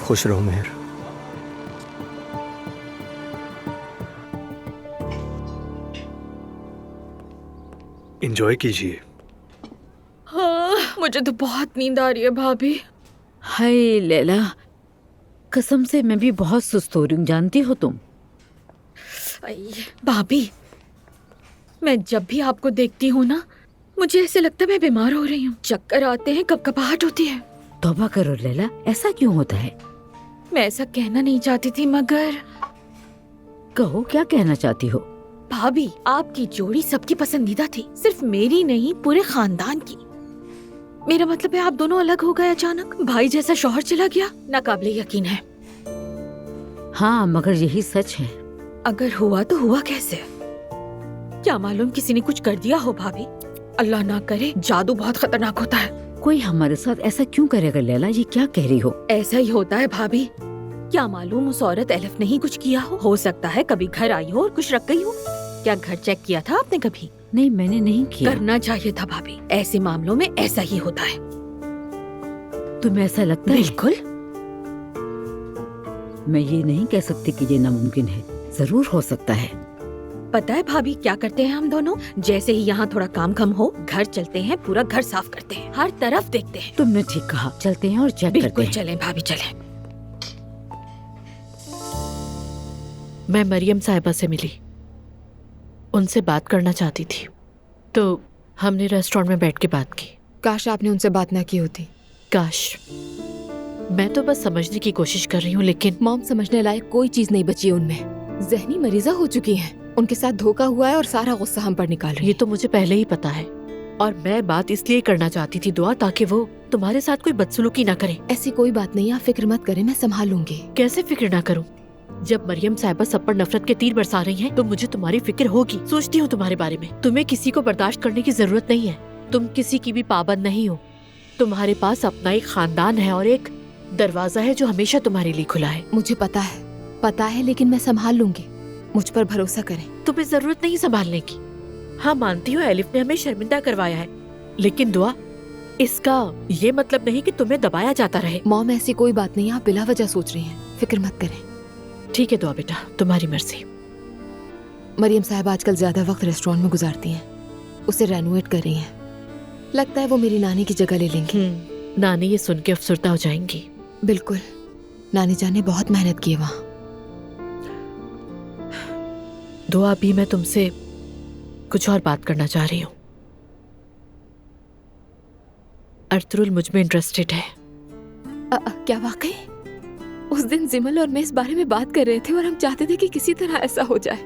खुश रहो मेहर। एंजॉय कीजिए। हाँ, मुझे तो बहुत नींद आ रही है भाभी। हाय लैला, कसम से मैं भी बहुत सुस्त हो रही हूँ, जानती हो तुम। भाभी, मैं जब भी आपको देखती हूँ ना, मुझे ऐसे लगता है मैं बीमार हो रही हूँ। चक्कर आते हैं, कपकपाहट होती है। तौबा करो लैला, ऐसा क्यों होता है? मैं ऐसा कहना नहीं चाहती थी मगर। कहो, क्या कहना चाहती हो? भाभी, आपकी जोड़ी सबकी पसंदीदा थी, सिर्फ मेरी नहीं, पूरे खानदान की। मेरा मतलब है आप दोनों अलग हो गए अचानक। भाई जैसा शौहर चला गया, नाकाबिले यकीन है। हाँ, मगर यही सच है। अगर हुआ तो हुआ कैसे? क्या मालूम किसी ने कुछ कर दिया हो भाभी। अल्लाह ना करे, जादू बहुत खतरनाक होता है। कोई हमारे साथ ऐसा क्यों करेगा लैला, ये क्या कह रही हो? ऐसा ही होता है भाभी। क्या मालूम उस औरत एलिफ ने ही कुछ किया हो सकता है कभी घर आई हो और कुछ रख गई हो। क्या घर चेक किया था आपने कभी? नहीं, मैंने नहीं किया। करना चाहिए था भाभी, ऐसे मामलों में ऐसा ही होता है। तुम्हें ऐसा लगता है? बिल्कुल। मैं ये नहीं कह सकती कि ये नामुमकिन है, जरूर हो सकता है। पता है भाभी क्या करते हैं हम दोनों? जैसे ही यहाँ थोड़ा काम कम हो, घर चलते हैं, पूरा घर साफ करते हैं, हर तरफ देखते हैं। तुमने ठीक कहा, चलते हैं और चेक करते हैं। बिल्कुल चलें भाभी, चलें। मैं मरियम साहिबा से मिली, उनसे बात करना चाहती थी, तो हमने रेस्टोरेंट में बैठ के बात की। काश आपने उनसे बात ना की होती। काश। मैं तो बस समझने की कोशिश कर रही हूँ, लेकिन मॉम, समझने लायक कोई चीज नहीं बची है उनमें। जहनी मरीजा हो चुकी हैं, उनके साथ धोखा हुआ है और सारा गुस्सा हम पर निकाल रही है। ये तो मुझे पहले ही पता है, और मैं बात इसलिए करना चाहती थी दुआ, ताकि वो तुम्हारे साथ कोई बदसलूकी ना करे। ऐसी कोई बात नहीं, आप फिक्र मत करें, मैं संभाल लूंगी। कैसे फिक्र ना करूं? जब मरियम साहिबा सब पर नफरत के तीर बरसा रही हैं, तो मुझे तुम्हारी फिक्र होगी। सोचती हूँ तुम्हारे बारे में। तुम्हें किसी को बर्दाश्त करने की जरूरत नहीं है, तुम किसी की भी पाबंद नहीं हो। तुम्हारे पास अपना एक खानदान है और एक दरवाजा है जो हमेशा तुम्हारे लिए खुला है। मुझे पता है, लेकिन मैं संभाल लूंगी, मुझ पर भरोसा करें। तुम्हें जरूरत नहीं संभालने की। हाँ, मानती हूँ एलिफ ने हमें शर्मिंदा करवाया है, लेकिन दुआ, इसका ये मतलब नहीं कि तुम्हें दबाया जाता रहे। मॉम, ऐसी कोई बात नहीं, आप बिला वजह सोच रही हैं, फिक्र मत करें। ठीक है दुआ बेटा, तुम्हारी मर्जी। मरियम साहब आजकल ज्यादा वक्त रेस्टोरेंट में गुजारती हैं, उसे रेनोवेट कर रही हैं। लगता है वो मेरी नानी की जगह ले लेंगी। नानी ये सुन के अफसरदा हो जाएंगी। बिल्कुल, नानी जान ने बहुत मेहनत की है वहाँ। दुआ, अभी मैं तुमसे कुछ और बात करना चाह रही हूँ। अर्तुरुल मुझ में इंटरेस्टेड है। क्या वाकई? उस दिन जिमल और मैं इस बारे में बात कर रहे थे और हम चाहते थे कि किसी तरह ऐसा हो जाए।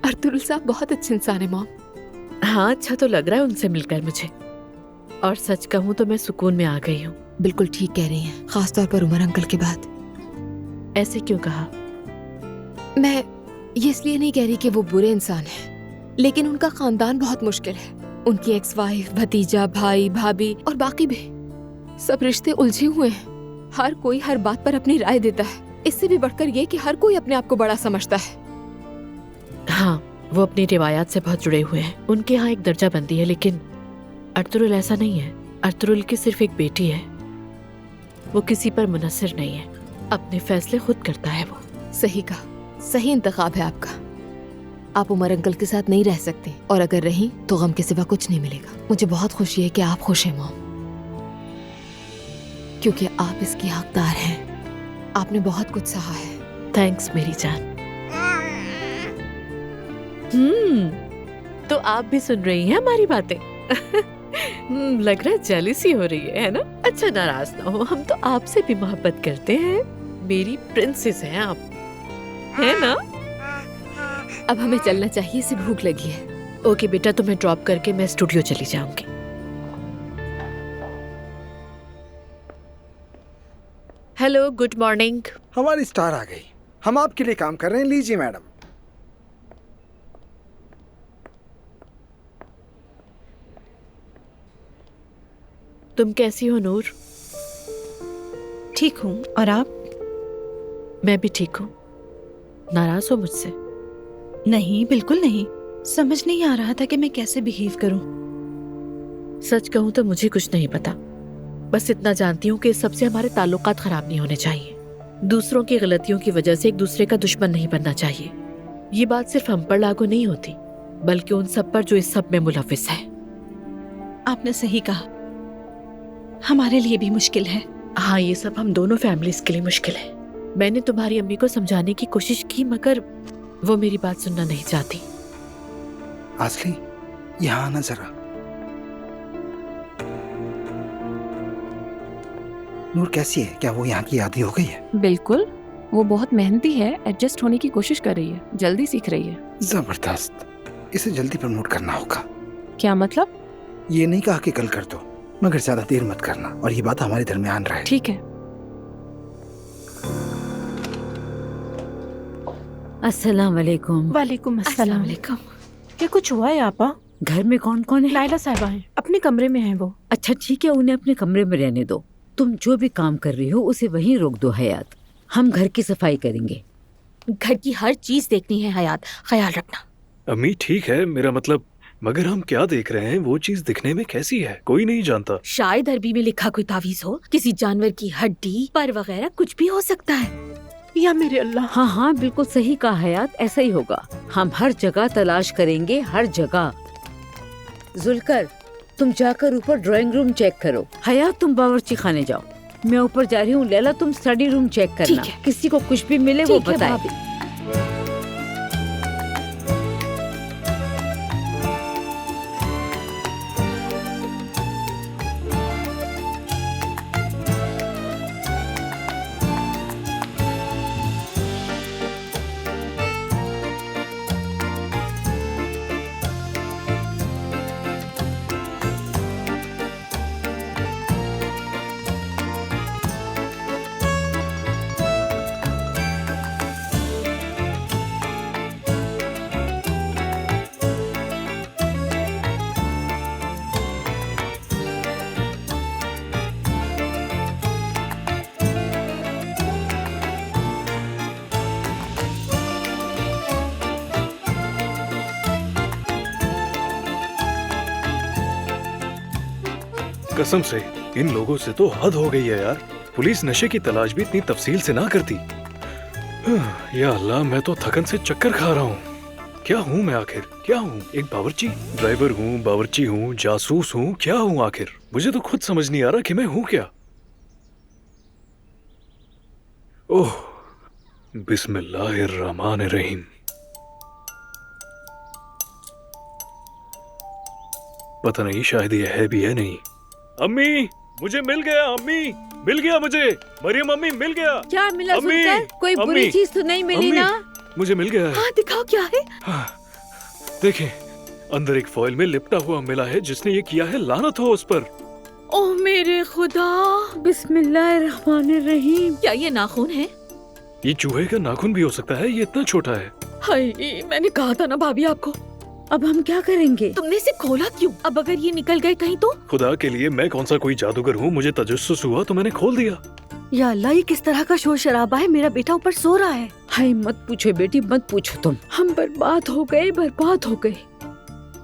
अर्तुल साहब बहुत अच्छे इंसान है मॉम। हाँ, अच्छा तो लग रहा है उनसे मिलकर मुझे। और सच कहूँ तो मैं सुकून में आ गई हूँ। बिल्कुल ठीक कह रही हैं, खासतौर पर उमर अंकल के बाद। ऐसे क्यों कहा? मैं ये इसलिए नहीं कह रही कि वो बुरे इंसान हैं, लेकिन उनका खानदान बहुत मुश्किल है। उनकी एक्स वाइफ, भतीजा, भाई, भाभी और बाकी भी सब रिश्ते उलझे हुए हैं। हर कोई हर बात पर अपनी राय देता है। इससे भी बढ़कर ये कि हर कोई अपने आप को बड़ा समझता है। हाँ, वो अपनी रिवायात से बहुत जुड़े हुए हैं। उनके यहाँ एक दर्जा बंदी है, लेकिन अर्तुल ऐसा नहीं है। अर्तुल की सिर्फ एक बेटी है। वो किसी पर मुनस्सिर नहीं है, अपने फैसले खुद करता है वो। सही कहा, सही इंतखाब है आपका। आप उमर अंकल के साथ नहीं रह सकते, और अगर रहीं तो गम के सिवा कुछ नहीं मिलेगा। मुझे बहुत खुशी है कि आप खुश हैं मॉम, क्योंकि आप इसकी हकदार हैं। आपने बहुत कुछ सहा है। थैंक्स मेरी जान। तो आप भी सुन रही हैं हमारी बातें? लग रहा है जेलसी हो रही है ना? अच्छा, नाराज ना हो, हम तो आपसे भी मोहब्बत करते हैं। मेरी प्रिंसेस हैं आप, है ना? अब हमें चलना चाहिए, इसे भूख लगी है। ओके बेटा, तुम्हें ड्रॉप करके मैं स्टूडियो चली जाऊंगी। Hello, good morning. हमारी स्टार आ गई। हम आपके लिए काम कर रहे हैं। लीजिए मैडम। तुम कैसी हो नूर? ठीक हूँ, और आप? मैं भी ठीक हूँ। नाराज हो मुझसे? नहीं, बिल्कुल नहीं। समझ नहीं आ रहा था कि मैं कैसे बिहेव करूं। सच कहूँ तो मुझे कुछ नहीं पता। बस इतना जानती हूँ कि इस सबसे हमारे ताल्लुकात खराब नहीं होने चाहिए। दूसरों की गलतियों की वजह से एक दूसरे का दुश्मन नहीं बनना चाहिए। ये बात सिर्फ हम पर लागू नहीं होती, बल्कि उन सब पर जो इस सब में मुलविस है। आपने सही कहा, हमारे लिए भी मुश्किल है। हाँ, ये सब हम दोनों फैमिलीज के लिए मुश्किल है। मैंने तुम्हारी अम्मी को समझाने की कोशिश की, मगर वो मेरी बात सुनना नहीं चाहती। आसली, यहाँ आना जरा। नूर कैसी है? क्या वो यहाँ की आदी हो गई है? बिल्कुल, वो बहुत मेहनती है, एडजस्ट होने की कोशिश कर रही है, जल्दी सीख रही है। जबरदस्त। इसे जल्दी प्रमोट करना होगा। क्या मतलब? ये नहीं कहा कि कल कर दो, मगर ज्यादा देर मत करना, और ये बात हमारे दरमियान रहे। ठीक है। अस्सलाम वालेकुम। वालेकुम अस्सलाम। क्या कुछ हुआ है आपा? घर में कौन कौन है? लाइला साहिबा हैं, अपने कमरे में हैं वो। अच्छा ठीक है, उन्हें अपने कमरे में रहने दो। तुम जो भी काम कर रही हो उसे वहीं रोक दो हयात। हम घर की सफाई करेंगे। घर की हर चीज देखनी है हयात, ख्याल रखना। अम्मी ठीक है, मेरा मतलब, मगर हम क्या देख रहे हैं वो चीज दिखने में कैसी है कोई नहीं जानता। शायद अरबी में लिखा कोई तावीज हो, किसी जानवर की हड्डी, पर वगैरह कुछ भी हो सकता है। या मेरे अल्लाह। हाँ हाँ, बिल्कुल सही कहा हयात, ऐसा ही होगा। हम हर जगह तलाश करेंगे, हर जगह। जुल्कर, तुम जाकर ऊपर ड्राइंग रूम चेक करो। हयात, तुम बावर्ची खाने जाओ। मैं ऊपर जा रही हूँ। लैला, तुम स्टडी रूम चेक करना। किसी को कुछ भी मिले वो बताए। कसम से इन लोगों से तो हद हो गई है यार। पुलिस नशे की तलाश भी इतनी तफसील से ना करती। या अल्लाह, मैं तो थकन से चक्कर खा रहा हूँ। क्या हूँ मैं आखिर? क्या हूँ? एक बावर्ची? ड्राइवर हूँ, बावर्ची हूँ, जासूस हूँ, क्या हूँ आखिर? मुझे तो खुद समझ नहीं आ रहा कि मैं हूँ क्या। ओह, बिस्मिल्लाहिर्रहमानिर्रहीम। पता नहीं, शायद ये है भी है नहीं। अम्मी, मुझे मिल गया। अम्मी, मिल गया मुझे। मरियम, अम्मी मिल गया। क्या मिला? अम्मी, कोई बुरी चीज तो नहीं मिली ना? मुझे मिल गया है। हाँ, दिखाओ क्या है। देखें, अंदर एक फॉइल में लिपटा हुआ मिला है। जिसने ये किया है लानत हो उस पर। ओह मेरे खुदा, बिस्मिल्लाहिर्रहमानिर्रहीम। क्या ये नाखून है? ये चूहे का नाखून भी हो सकता है, ये इतना छोटा है। हाय, मैंने कहा था ना भाभी आपको। अब हम क्या करेंगे? तुमने इसे खोला क्यों? अब अगर ये निकल गए कहीं तो? खुदा के लिए, मैं कौन सा कोई जादूगर हूँ? मुझे तजस्सुस हुआ तो मैंने खोल दिया। या अल्लाह, ये किस तरह का शोर शराबा है? मेरा बेटा ऊपर सो रहा है। हाय मत पूछो बेटी, मत पूछो तुम। हम बर्बाद हो गए।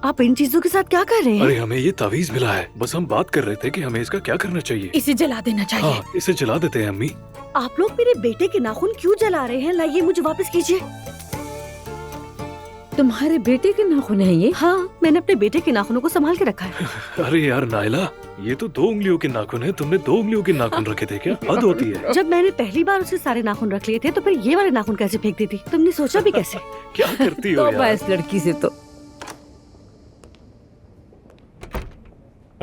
आप इन चीजों के साथ क्या कर रहे हैं? अरे हमें ये तावीज मिला है, बस हम बात कर रहे थे कि हमें इसका क्या करना चाहिए। इसे जला देना चाहिए। हाँ, इसे जला देते हैं अम्मी। आप लोग मेरे बेटे के नाखून क्यों जला रहे हैं? लाइए मुझे वापस कीजिए। तुम्हारे बेटे के नाखून है ये? हाँ, मैंने अपने बेटे के नाखूनों को संभाल के रखा है। अरे यार नायला, ये तो 2 उंगलियों के नाखून है। तुमने 2 उंगलियों के नाखून रखे थे क्या? हद होती है। जब मैंने पहली बार उसके सारे नाखून रख लिए थे तो फिर ये वाले नाखून कैसे फेंक दी थी? तुमने सोचा भी कैसे? क्या करती हो यार? इस लड़की से तो।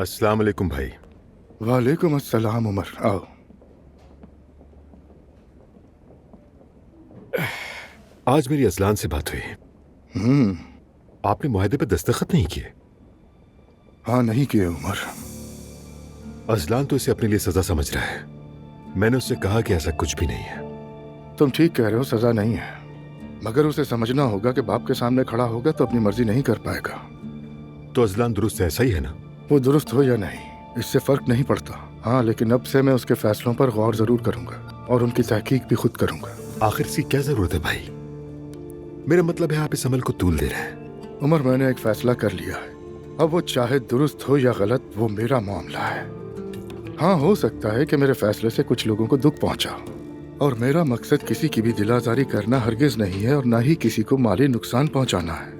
अस्सलाम वालेकुम भाई। वालेकुम अस्सलाम उमर, आओ। आज मेरी अजलान से बात हुई। आपने मुआहदे पर दस्तखत नहीं किए? हाँ, नहीं किए उमर। अजलान तो इसे अपने लिए सजा समझ रहा है। मैंने उससे कहा कि ऐसा कुछ भी नहीं है। तुम ठीक कह रहे हो, सजा नहीं है, मगर उसे समझना होगा कि बाप के सामने खड़ा होगा तो अपनी मर्जी नहीं कर पाएगा। तो अजलान दुरुस्त ऐसा ही है ना? वो दुरुस्त हो या नहीं, इससे फर्क नहीं पड़ता। हाँ, लेकिन अब से मैं उसके फैसलों पर गौर जरूर करूंगा और उनकी तहकीक भी खुद करूंगा। आखिर इसकी क्या जरूरत है भाई? मेरा मतलब है आप इस अमल को तूल दे रहे हैं। उमर, मैंने एक फैसला कर लिया है। अब वो चाहे दुरुस्त हो या गलत, वो मेरा मामला है। हाँ, हो सकता है कि मेरे फैसले से कुछ लोगों को दुख पहुंचा, और मेरा मकसद किसी की भी दिलाजारी करना हरगिज नहीं है और ना ही किसी को माली नुकसान पहुंचाना है।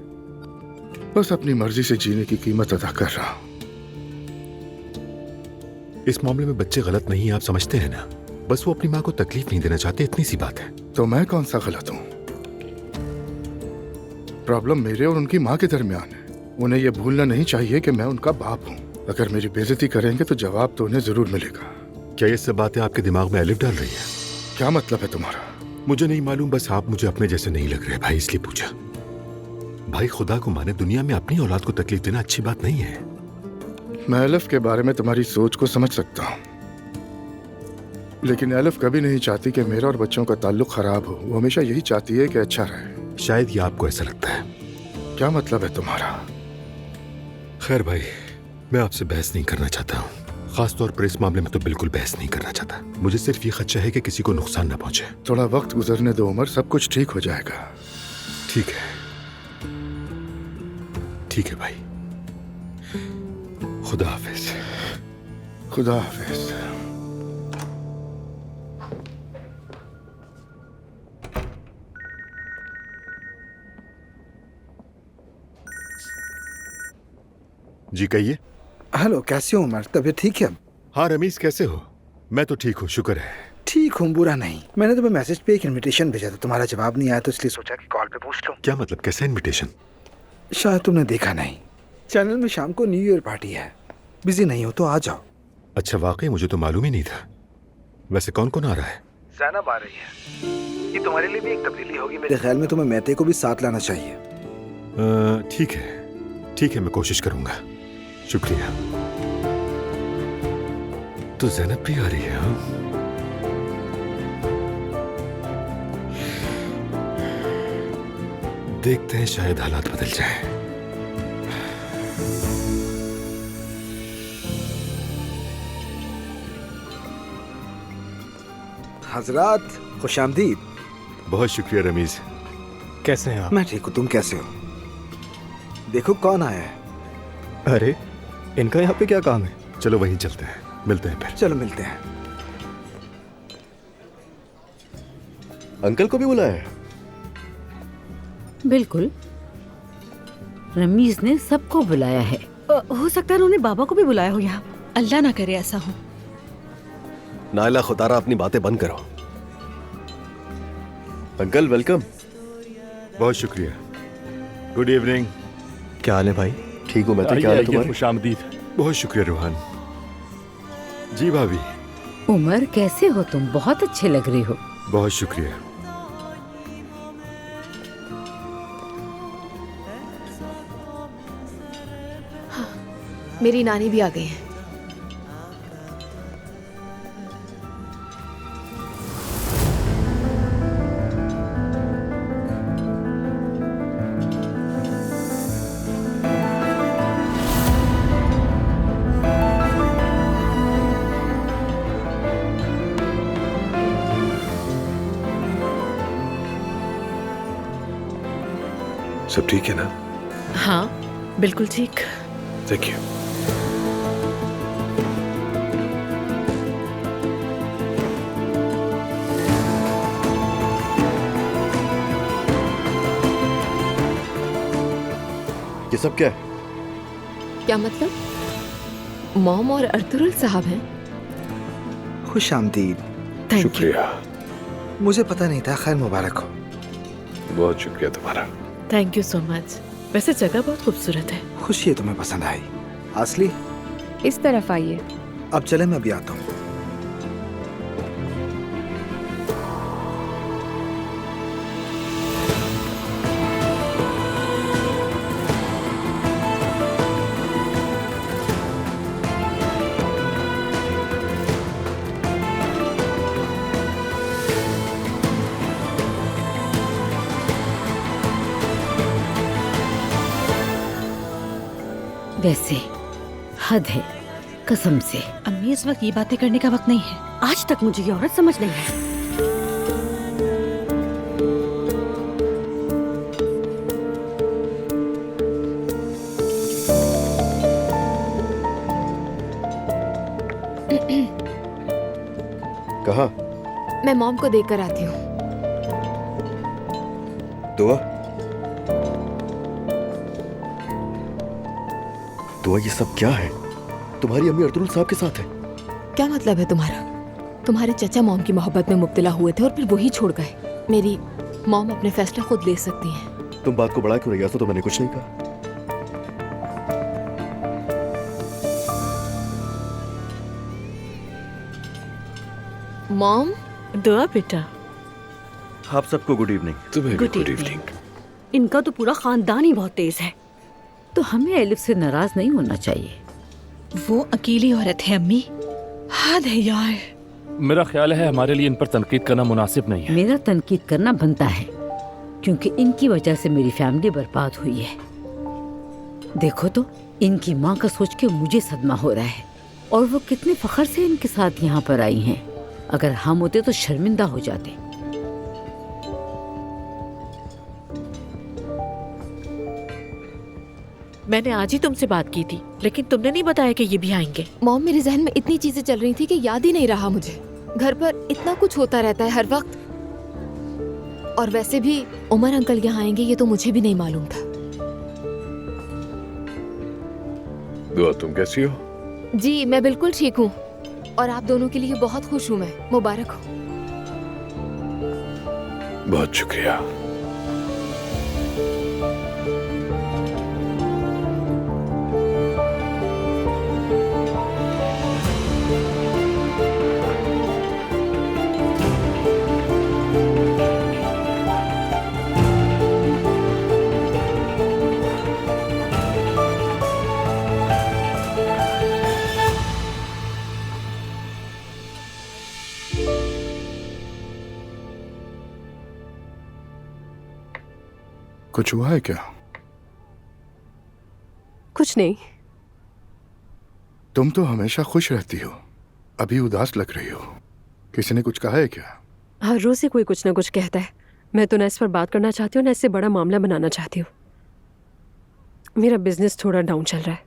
बस अपनी मर्जी से जीने की कीमत अदा कर रहा हूं। इस मामले में बच्चे गलत नहीं है, आप समझते हैं ना? बस वो अपनी माँ को तकलीफ नहीं देना चाहते, इतनी सी बात है। तो मैं कौन सा गलत हूँ? प्रॉब्लम मेरे और उनकी माँ के दरमियान है। उन्हें यह भूलना नहीं चाहिए कि मैं उनका बाप हूँ। अगर मेरी बेइज्जती करेंगे तो जवाब तो उन्हें जरूर मिलेगा। क्या ये सब बातें आपके दिमाग में अलिफ डाल रही है? क्या मतलब है तुम्हारा? मुझे नहीं मालूम, बस आप मुझे अपने जैसे नहीं लग रहे भाई, इसलिए पूछा। भाई खुदा को माने, दुनिया में अपनी औलाद को तकलीफ देना अच्छी बात नहीं है। मैं एलिफ के बारे में तुम्हारी सोच को समझ सकता हूँ, लेकिन एलिफ कभी नहीं चाहती कि मेरा और बच्चों का ताल्लुक खराब हो। वो हमेशा यही चाहती है कि अच्छा रहे। शायद ये आपको ऐसा लगता है। क्या मतलब है तुम्हारा? खैर भाई, मैं आपसे बहस नहीं करना चाहता हूँ, खासतौर पर इस मामले में तो बिल्कुल बहस नहीं करना चाहता। मुझे सिर्फ ये खदशा है कि किसी को नुकसान ना पहुंचे। थोड़ा वक्त गुजरने दो उमर, सब कुछ ठीक हो जाएगा। ठीक है, ठीक है भाई। खुदा हाफिज। खुदा हाफिज। जी कहिए। हेलो, कैसे हो उमर? तबीयत ठीक है? हाँ रमीज, कैसे हो? मैं तो ठीक हूँ, शुक्र है। ठीक हूँ, बुरा नहीं। मैंने तुम्हें मैसेज पे एक इनविटेशन भेजा था, तुम्हारा जवाब नहीं आया तो इसलिए सोचा कि कॉल पे पूछ लूं। क्या मतलब, कैसा इनविटेशन? शायद तुमने देखा नहीं, चैनल में शाम को न्यू ईयर पार्टी है। बिजी नहीं हो तो आ जाओ। अच्छा, वाकई मुझे तो मालूम ही नहीं था। वैसे कौन कौन आ रहा है? ज़ैनब आ रही है। ये तुम्हारे लिए भी एक तब्दीली होगी। मेरे ख्याल में तुम्हें महते को भी साथ लाना चाहिए। ठीक है, ठीक है, मैं कोशिश करूंगा। शुक्रिया। तो ज़ैनब भी आ रही है? हाँ, देखते हैं, शायद हालात बदल जाए। हजरात, खुशामदीद। बहुत शुक्रिया रमीज। कैसे हैं आप? मैं ठीक हूँ, तुम कैसे हो? देखो कौन आया है। अरे, इनका यहाँ पे क्या काम है? चलो वहीं चलते हैं, मिलते हैं फिर। चलो मिलते हैं। अंकल को भी बुलाया है? बिल्कुल, रमीज ने सबको बुलाया है। हो सकता है उन्होंने बाबा को भी बुलाया हो यहाँ। अल्लाह ना करे ऐसा हो। नायला, खुदारा अपनी बातें बंद करो। Uncle welcome. बहुत शुक्रिया। Good evening. क्या हाल है भाई? ठीक हूँ मैं तो। क्या हाल है तुम्हारा? खुशामदीद। बहुत शुक्रिया रूहान जी। भाभी। उमर, कैसे हो तुम? बहुत अच्छे लग रहे हो। बहुत शुक्रिया। मेरी नानी भी आ गई है। सब ठीक है ना? हाँ बिल्कुल ठीक। Thank you. ये सब क्या है? क्या मतलब? मॉम और अर्तुरुल साहब हैं। खुश आमदीद। Thank शुक्रिया। मुझे पता नहीं था, खैर मुबारक हो। बहुत शुक्रिया तुम्हारा। Thank you so much. वैसे जगह बहुत खूबसूरत है। खुशी है तुम्हें पसंद आई। असली इस तरफ आइए। अब चले, मैं अभी आता हूँ। वैसे हद है, कसम से। अम्मी इस वक्त ये बातें करने का वक्त नहीं है। आज तक मुझे ये औरत समझ नहीं है। कहाँ? मैं मॉम को देकर आती हूँ। दुआ? दुआ ये सब क्या है? तुम्हारी अम्मी अर्तुरुल साहब के साथ है। क्या मतलब है तुम्हारा? तुम्हारे चचा मॉम की मोहब्बत में मुब्तला हुए थे और फिर वही छोड़ गए। मेरी मॉम अपने फैसले खुद ले सकती हैं। तुम बात को बढ़ा क्यों रही हो? तो मैंने कुछ नहीं कहा। मॉम। दुआ बेटा। आप सबको गुड इवनिंग। तुम्हें भी Good गुड evening। इवनिंग। इनका तो पूरा खानदान ही बहुत तेज है। तो हमें एलिफ से नाराज नहीं होना चाहिए। वो अकेली औरत है अम्मी। हद है यार। मेरा ख्याल है हमारे लिए इन पर तनकीद करना मुनासिब नहीं है। मेरा तनकीद करना बनता है, क्योंकि इनकी वजह से मेरी फैमिली बर्बाद हुई है। देखो तो, इनकी माँ का सोच के मुझे सदमा हो रहा है, और वो कितने फख्र से इनके साथ यहाँ पर आई हैं। अगर हम होते तो शर्मिंदा हो जाते। मैंने आज ही तुमसे बात की थी, लेकिन तुमने नहीं बताया कि ये भी आएंगे। मॉम, मेरे जहन में इतनी चीजें चल रही थी कि याद ही नहीं रहा मुझे। घर पर इतना कुछ होता रहता है हर वक्त। और वैसे भी उमर अंकल यहाँ आएंगे ये तो मुझे भी नहीं मालूम था। दुआ तुम कैसी हो? जी मैं बिल्कुल ठीक हूँ, और आप दोनों के लिए बहुत खुश हूँ मैं। मुबारक हो। बहुत शुक्रिया। कुछ हुआ है क्या? कुछ नहीं। तुम तो हमेशा खुश रहती हो, अभी उदास लग रही हो। किसी ने कुछ कहा है क्या? हर रोज ही कोई कुछ ना कुछ कहता है। मैं तो ना इस पर बात करना चाहती हूँ, ना इससे बड़ा मामला बनाना चाहती हूँ। मेरा बिजनेस थोड़ा डाउन चल रहा है।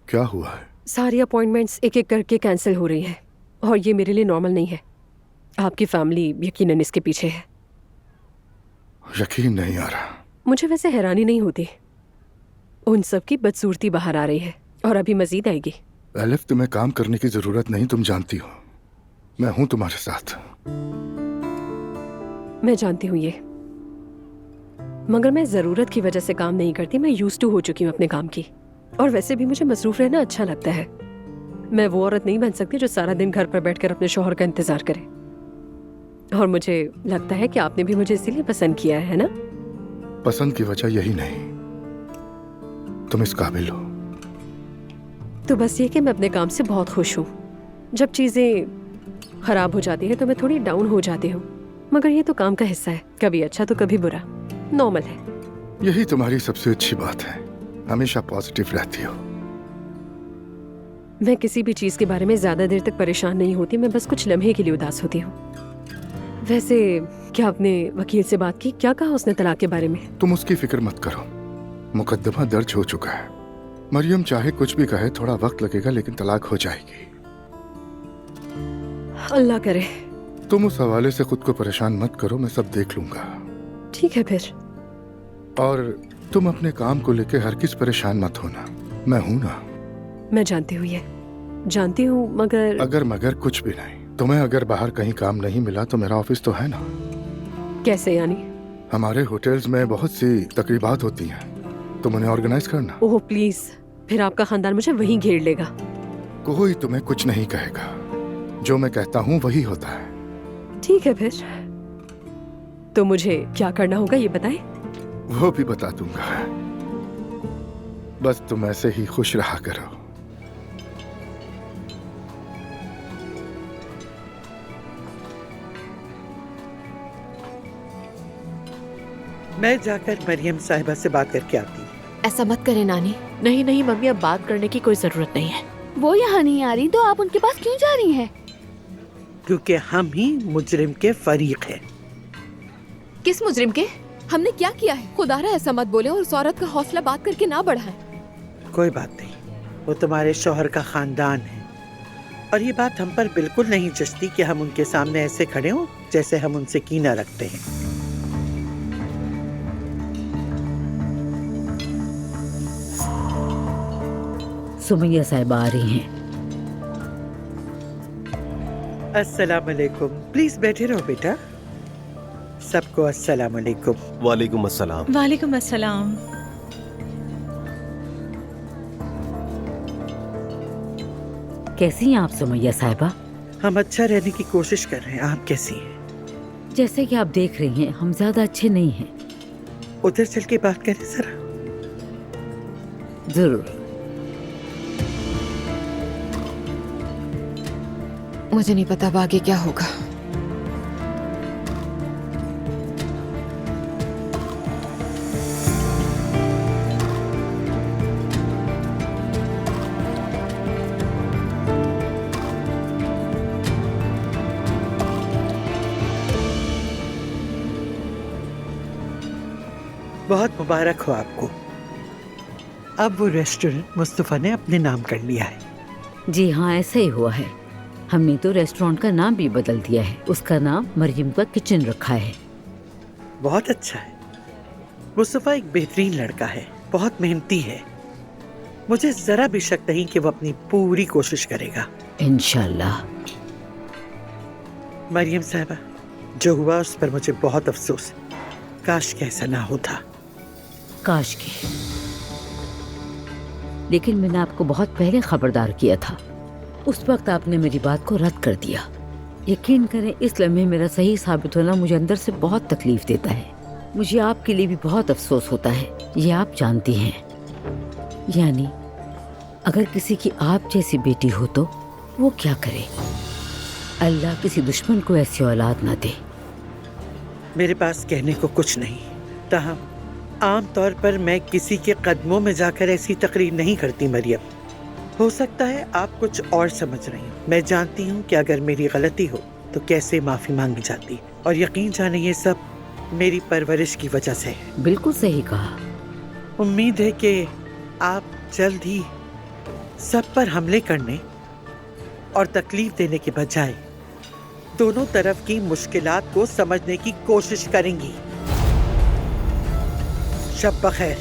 क्या हुआ है? सारी अपॉइंटमेंट्स एक एक करके कैंसिल हो रही हैं, और ये मेरे लिए नॉर्मल नहीं है। आपकी फैमिली यकीनन इसके पीछे है। यकीन नहीं आ रहा। मुझे वैसे हैरानी नहीं होती। उन सब की बदसूरती बाहर आ रही है, और अभी मजीद आएगी। एलिफ, तुम्हें काम करने की जरूरत नहीं, तुम जानती हो मैं हूं तुम्हारे साथ। मैं जानती हूँ ये, मगर मैं जरूरत की वजह से काम नहीं करती। मैं यूज्ड टू हो चुकी हूँ अपने काम की, और वैसे भी मुझे मसरूफ रहना अच्छा लगता है। मैं वो औरत नहीं बन सकती जो सारा दिन घर पर बैठकर अपने शौहर का इंतजार करे। और मुझे लगता है कि आपने भी मुझे इसीलिए पसंद किया है ना? पसंद की वजह यही नहीं, तुम इस काबिल हो। तो बस ये कि मैं अपने काम से बहुत खुश हूँ। जब चीज़ें खराब हो जाती है तो मैं थोड़ी डाउन हो जाती हूँ, मगर ये तो काम का हिस्सा है, कभी अच्छा तो कभी बुरा, नॉर्मल है। यही तुम्हारी सबसे अच्छी बात है, हमेशा पॉजिटिव रहती हो। मैं किसी भी चीज़ के बारे में ज़्यादा देर तक परेशान नहीं होती, मैं बस कुछ लम्हे के लिए उदास होती हूँ। वैसे क्या आपने वकील से बात की? क्या कहा उसने तलाक के बारे में? तुम उसकी फिक्र मत करो, मुकदमा दर्ज हो चुका है। मरियम चाहे कुछ भी कहे, थोड़ा वक्त लगेगा लेकिन तलाक हो जाएगी। अल्लाह करे। तुम उस हवाले से खुद को परेशान मत करो, मैं सब देख लूंगा। ठीक है फिर। और तुम अपने काम को लेके हर किस परेशान मत होना, मैं हूं ना। मैं जानती हूँ ये, जानती हूँ, मगर अगर मगर कुछ भी नहीं। तुम्हें अगर बाहर कहीं काम नहीं मिला तो मेरा ऑफिस तो है ना। कैसे यानी? हमारे होटल्स में बहुत सी तकरीबात होती हैं, तुम उन्हें ऑर्गेनाइज करना। ओह प्लीज, फिर आपका खानदान मुझे वहीं घेर लेगा। कोई तुम्हें कुछ नहीं कहेगा, जो मैं कहता हूँ वही होता है। ठीक है फिर, तो मुझे क्या करना होगा ये बताएं? वो भी बता दूंगा, बस तुम ऐसे ही खुश रहा करो। मैं जाकर मरियम साहिबा से बात करके आती हूँ। ऐसा मत करें नानी। नहीं नहीं मम्मी, अब बात करने की कोई जरूरत नहीं है। वो यहाँ नहीं आ रही तो आप उनके पास क्यों जा रही हैं? क्योंकि हम ही मुजरिम के फरीक हैं। किस मुजरिम के? हमने क्या किया है? खुदारा ऐसा मत बोले और उस औरत का हौसला बात करके ना बढ़ाएं। कोई बात नहीं, वो तुम्हारे शौहर का खानदान है और ये बात हम पर बिल्कुल नहीं जचती कि हम उनके सामने ऐसे खड़े हों जैसे हम उनसे कीना रखते हैं। सुमैया साहिबा आ रही हैं। अस्सलाम वालेकुम। प्लीज बैठे रहो बेटा। सबको अस्सलाम वालेकुम। वालेकुम अस्सलाम। वालेकुम अस्सलाम। कैसी हैं आप सुमैया साहिबा? हम अच्छा रहने की कोशिश कर रहे हैं, आप कैसी हैं? जैसे कि आप देख रही हैं, हम ज्यादा अच्छे नहीं हैं। उधर चल के बात करें जरा। जरूर। मुझे नहीं पता अब आगे क्या होगा। बहुत मुबारक हो आपको। अब वो रेस्टोरेंट मुस्तफा ने अपने नाम कर लिया है। जी हाँ, ऐसा ही हुआ है। हमने तो रेस्टोरेंट का नाम भी बदल दिया है, उसका नाम मरियम का किचन रखा है। बहुत अच्छा है। मुस्तफा एक बेहतरीन लड़का है, बहुत मेहनती है। मुझे जरा भी शक नहीं कि वो अपनी पूरी कोशिश करेगा। इंशाल्लाह। मरियम साहिबा, जो हुआ उस पर मुझे बहुत अफसोस है। काश कि ऐसा ना होता। काश की। लेकिन मैंने आपको बहुत पहले खबरदार किया था, उस वक्त आपने मेरी बात को रद्द कर दिया। यकीन करें, इस लम्हे मेरा सही साबित होना मुझे अंदर से बहुत तकलीफ देता है। मुझे आपके लिए भी बहुत अफसोस होता है, ये आप जानती हैं। यानी अगर किसी की आप जैसी बेटी हो तो वो क्या करे? अल्लाह किसी दुश्मन को ऐसी औलाद ना दे। मेरे पास कहने को कुछ नहीं, ताहम आम तौर पर मैं किसी के कदमों में जाकर ऐसी तकरीर नहीं करती मरियम। हो सकता है आप कुछ और समझ रही हो। मैं जानती हूँ कि अगर मेरी गलती हो तो कैसे माफ़ी मांगी जाती, और यकीन जाने ये सब मेरी परवरिश की वजह से है। बिल्कुल सही कहा। उम्मीद है कि आप जल्द ही सब पर हमले करने और तकलीफ देने के बजाय दोनों तरफ की मुश्किलात को समझने की कोशिश करेंगी। शब बखैर।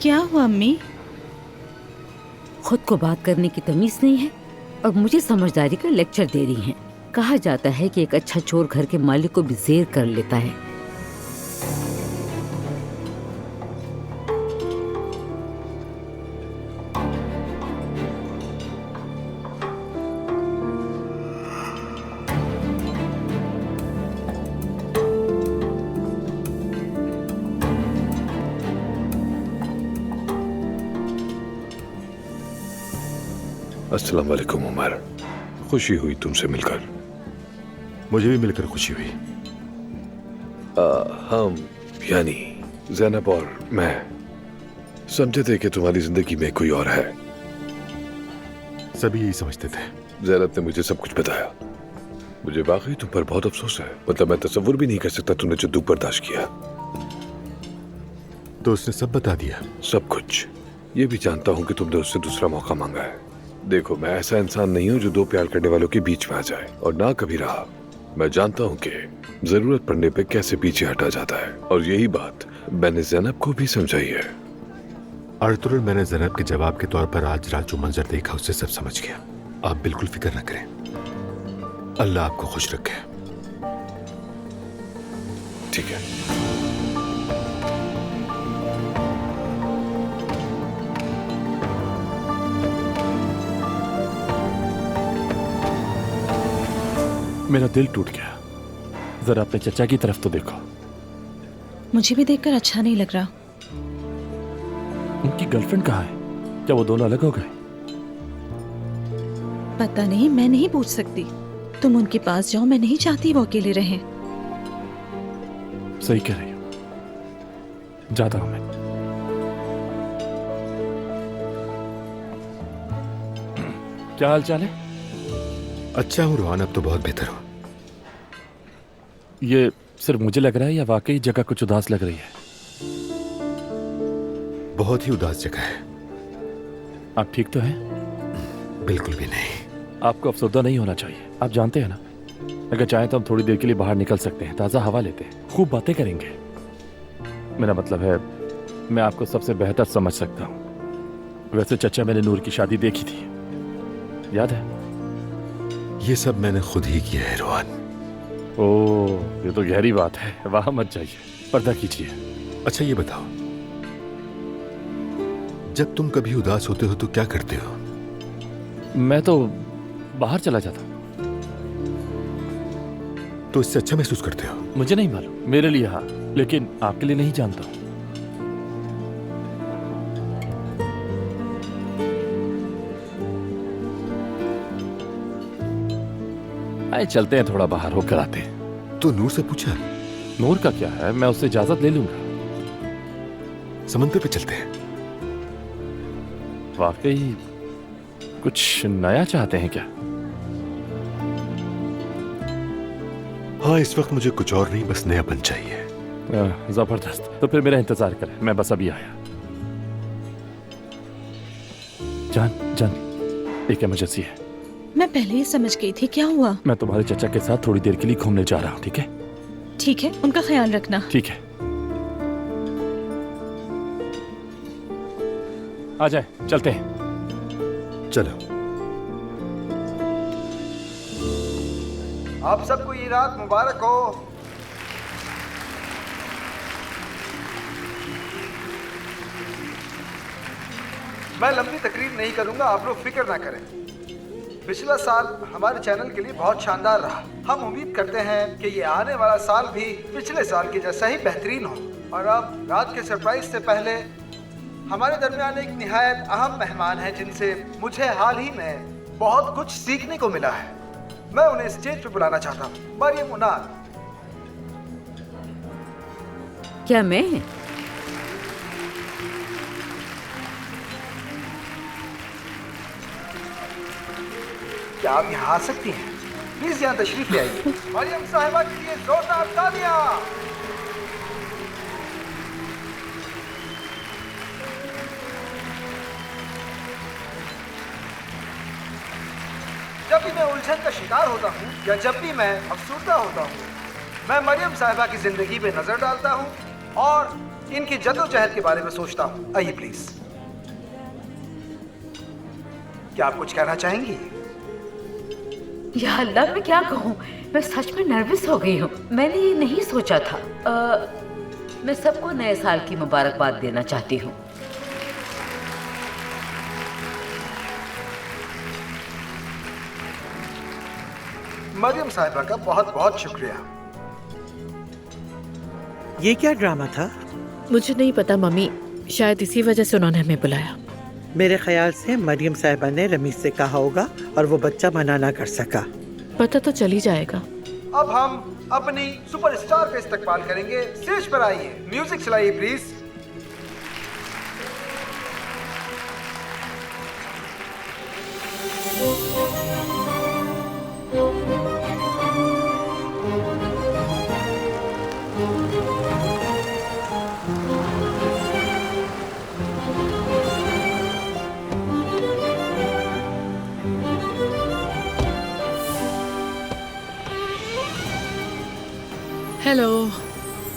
क्या हुआ अम्मी? खुद को बात करने की तमीज नहीं है और मुझे समझदारी का लेक्चर दे रही हैं। कहा जाता है कि एक अच्छा चोर घर के मालिक को भी जेर कर लेता है। अस्सलाम वालेकुम उमर, खुशी हुई तुमसे मिलकर। मुझे भी मिलकर खुशी हुई। हम यानी ज़ैनब और मैं समझे थे कि तुम्हारी जिंदगी में कोई और है। सभी यही समझते थे। ज़ैनब ने मुझे सब कुछ बताया। मुझे वाकई तुम पर बहुत अफसोस है। मतलब मैं तसव्वुर भी नहीं कर सकता तुमने जो दुख बर्दाश्त किया। तो उसने सब बता दिया? सब कुछ। ये भी जानता हूँ कि तुमने उससे दूसरा मौका मांगा है। देखो, मैं ऐसा इंसान नहीं हूँ जो दो प्यार करने वालों के बीच में आ जाए, और ना कभी रहा। मैं जानता हूँ कि जरूरत पड़ने पे कैसे पीछे हटा जाता है, और यही बात मैंने ज़ैनब को भी समझाई है। अर्तुगरुल, मैंने ज़ैनब के जवाब के तौर पर आज रात जो मंजर देखा उससे सब समझ गया। आप बिल्कुल फिक्र न करें। अल्लाह आपको खुश रखे। ठीक है। मेरा दिल टूट गया। जरा अपने चचा की तरफ तो देखो। मुझे भी देखकर अच्छा नहीं लग रहा। उनकी गर्लफ्रेंड कहाँ है? क्या वो दोनों अलग हो गए? पता नहीं, मैं नहीं पूछ सकती। तुम उनके पास जाओ, मैं नहीं चाहती वो अकेले रहें। सही कह रही हो। जाता हूं मैं। क्या हाल चाल है? अच्छा हूँ रोहान, अब तो बहुत बेहतर हो। ये सिर्फ मुझे लग रहा है या वाकई जगह कुछ उदास लग रही है? बहुत ही उदास जगह है। आप ठीक तो हैं? बिल्कुल भी नहीं। आपको अफसरदा नहीं होना चाहिए। आप जानते हैं ना, अगर चाहें तो हम थोड़ी देर के लिए बाहर निकल सकते हैं, ताज़ा हवा लेते हैं, खूब बातें करेंगे। मेरा मतलब है, मैं आपको सबसे बेहतर समझ सकता हूँ। वैसे चचा, मैंने नूर की शादी देखी थी, याद है? ये सब मैंने खुद ही किया है रोहान। ओह, ये तो गहरी बात है। वहां मत जाइए, पर्दा कीजिए। अच्छा ये बताओ, जब तुम कभी उदास होते हो तो क्या करते हो? मैं तो बाहर चला जाता। तो इससे अच्छा महसूस करते हो? मुझे नहीं मालूम, मेरे लिए हाँ, लेकिन आपके लिए नहीं जानता हूं। आए चलते हैं, थोड़ा बाहर होकर आते हैं। तो नूर से पूछा? नूर का क्या है, मैं उससे इजाजत ले लूंगा। समंदर पे चलते हैं। वाकई कुछ नया चाहते हैं क्या? हाँ, इस वक्त मुझे कुछ और नहीं, बस नयापन चाहिए। जबरदस्त। तो फिर मेरा इंतजार करें, मैं बस अभी आया। जान जान, एक इमरजेंसी है। मैं पहले ही समझ गई थी। क्या हुआ? मैं तुम्हारे चचा के साथ थोड़ी देर के लिए घूमने जा रहा हूँ, ठीक है? ठीक है, उनका ख्याल रखना। ठीक है, आ जाए, चलते हैं। चलो। आप सबको ये रात मुबारक हो। मैं लंबी तकरीर नहीं करूंगा, आप लोग फिक्र ना करें। पिछला साल हमारे चैनल के लिए बहुत शानदार रहा। हम उम्मीद करते हैं कि ये आने वाला साल भी पिछले साल के जैसा ही बेहतरीन हो। और अब रात के सरप्राइज से पहले हमारे दरमियान एक निहायत अहम मेहमान है जिनसे मुझे हाल ही में बहुत कुछ सीखने को मिला है। मैं उन्हें स्टेज पे बुलाना चाहता हूँ। मरियम उनाल। क्या मैं? क्या आप यहाँ आ सकती हैं? प्लीज यहाँ तशरीफ ले आइए। मरियम साहिबा के लिए जोरदार तालियां। जब भी मैं उलझन का शिकार होता हूँ या जब भी मैं अफसुर्दा होता हूँ, मैं मरियम साहिबा की जिंदगी पे नजर डालता हूँ और इनकी जद्दोजहद के बारे में सोचता हूँ। आइए प्लीज। क्या आप कुछ कहना चाहेंगी? या अल्लाह, मैं क्या कहूँ, मैं सच में नर्वस हो गई हूँ। मैंने ये नहीं सोचा था। मैं सबको नए साल की मुबारकबाद देना चाहती हूँ। मरियम साहिबा का बहुत बहुत शुक्रिया। ये क्या ड्रामा था? मुझे नहीं पता मम्मी, शायद इसी वजह से उन्होंने हमें बुलाया। मेरे ख्याल से मरियम साहिबा ने रमीज से कहा होगा और वो बच्चा मना ना कर सका। पता तो चल ही जाएगा। अब हम अपनी सुपरस्टार का इस्तकबाल करेंगे। स्टेज पर आइए, म्यूजिक चलाइए प्लीज। हेलो,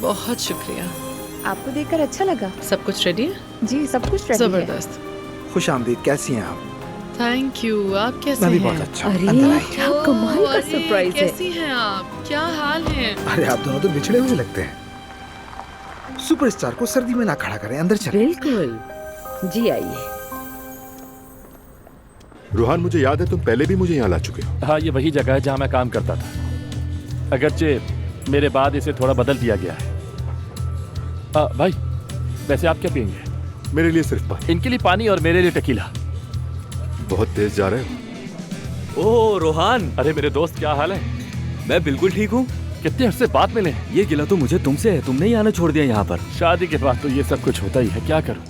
बहुत शुक्रिया। आपको देखकर अच्छा लगा। सब कुछ रेडी है? जी सब कुछ रेडी है। जबरदस्त। खुश आमदीद, कैसी हैं आप? Thank you. आप कैसे मैं भी हैं? बहुत अच्छा। अरे अंदर आइए। क्या कमाल का अरे, सरप्राइज है। कैसी हैं आप? क्या हाल है? अरे आप दोनों तो बिछड़े हुए लगते हैं। सुपरस्टार को सर्दी में ना खड़ा करें, अंदर चलें। बिल्कुल, जी आइए। रूहान, मुझे याद है तुम पहले भी मुझे यहाँ ला चुके हो। हाँ, ये वही जगह है जहाँ मैं काम करता था। अगरचे मेरे बाद इसे थोड़ा बदल दिया गया है। भाई, वैसे आप क्या पियेंगे? मेरे लिए सिर्फ पानी। इनके लिए पानी और मेरे लिए टकीला। बहुत तेज जा रहे हो। ओह रोहान, अरे मेरे दोस्त, क्या हाल है? मैं बिल्कुल ठीक हूँ। कितने अरसे बाद मिले। ये गिला तो मुझे तुमसे है, तुमने ही आना छोड़ दिया यहाँ पर। शादी के बाद तो ये सब कुछ होता ही है, क्या करूं।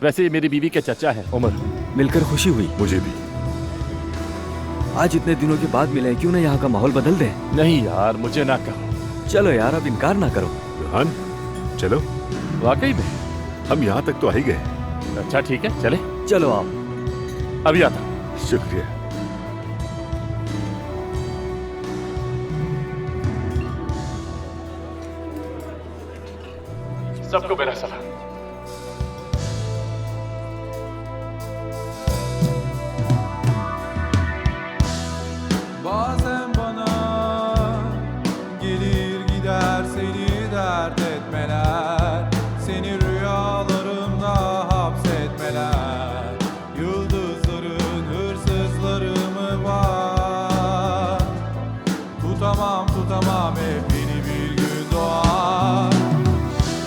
वैसे ये मेरी बीवी के चचा है, उमर। मिलकर खुशी हुई। मुझे भी। आज इतने दिनों के बाद मिले, क्यों ना यहाँ का माहौल बदल दे। नहीं यार, मुझे ना कहो। चलो यार, अब इनकार ना करो। रूहान, चलो। वाकई में हम यहाँ तक तो आ ही गए। अच्छा ठीक है, चले। चलो आप। अभी आता। शुक्रिया। सबको मेरा सलाम। Bazen bana gelir gider seni dert etmeler, seni rüyalarımda hapsetmeler. Yıldızların hırsızları mı var? Tutamam hep yeni bir gün doğar.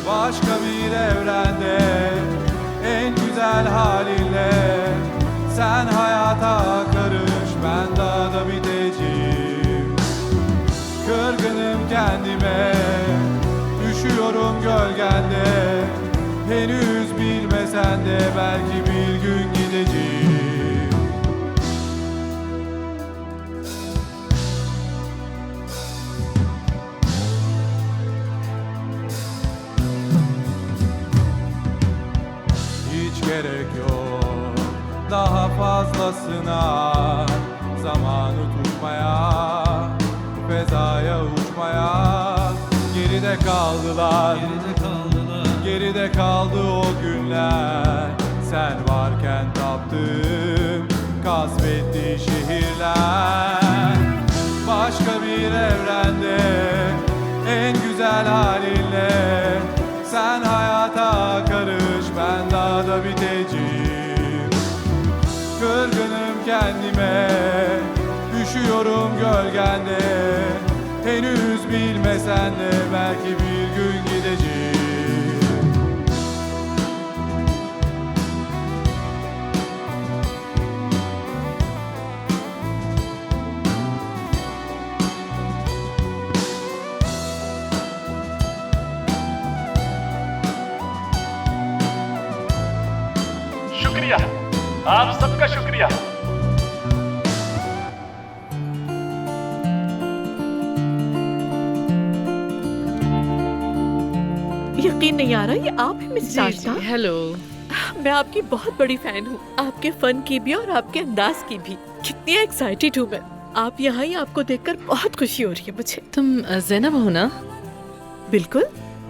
Başka bir evrende en güzel halinle sen hayata karış, ben daha da biteceğim. Kırgınım kendime, üşüyorum gölgende. Henüz bilmesen de belki bir gün gideceğim. Hiç gerek yok daha fazlasına, zamanı tutmaya, fezaya uçmaya. Geride kaldılar, geride kaldı o günler. Sen varken taptığım kasvetli şehirler. Başka bir evrende en güzel halinle sen hayata karış, ben daha da biteceğim. Kırgınım kendime, üşüyorum gölgende. Henüz bilmesen de belki bir gün gideceğim. शुक्रिया, आप सबका शुक्रिया। यकीन नहीं आ रहा, ये आप ही miss जी, hello. मैं आपकी बहुत बड़ी फैन हूँ, आपके फन की भी और आपके अंदाज की भी। कितनी एक्साइटेड हूँ मैं। आप यहाँ ही, आपको देखकर बहुत खुशी हो रही है मुझे। तुम जैनब हो ना? बिल्कुल।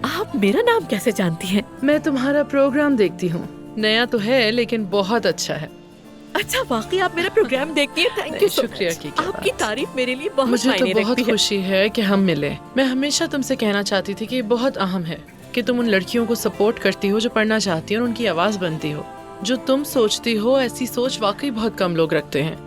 आप मेरा नाम कैसे जानती हैं? मैं तुम्हारा प्रोग्राम देखती हूँ। नया तो है लेकिन बहुत अच्छा है। अच्छा, वाकई आप मेरा प्रोग्राम देखती हैं? Thank you. शुक्रिया की क्या आपकी तारीफ मेरे लिए बहुत मुझे तो मायने बहुत रखती है। खुशी है कि हम मिले। मैं हमेशा तुमसे कहना चाहती थी कि ये बहुत अहम है कि तुम उन लड़कियों को सपोर्ट करती हो जो पढ़ना चाहती हो और उनकी आवाज बनती हो। जो तुम सोचती हो, ऐसी सोच वाकई बहुत कम लोग रखते हैं।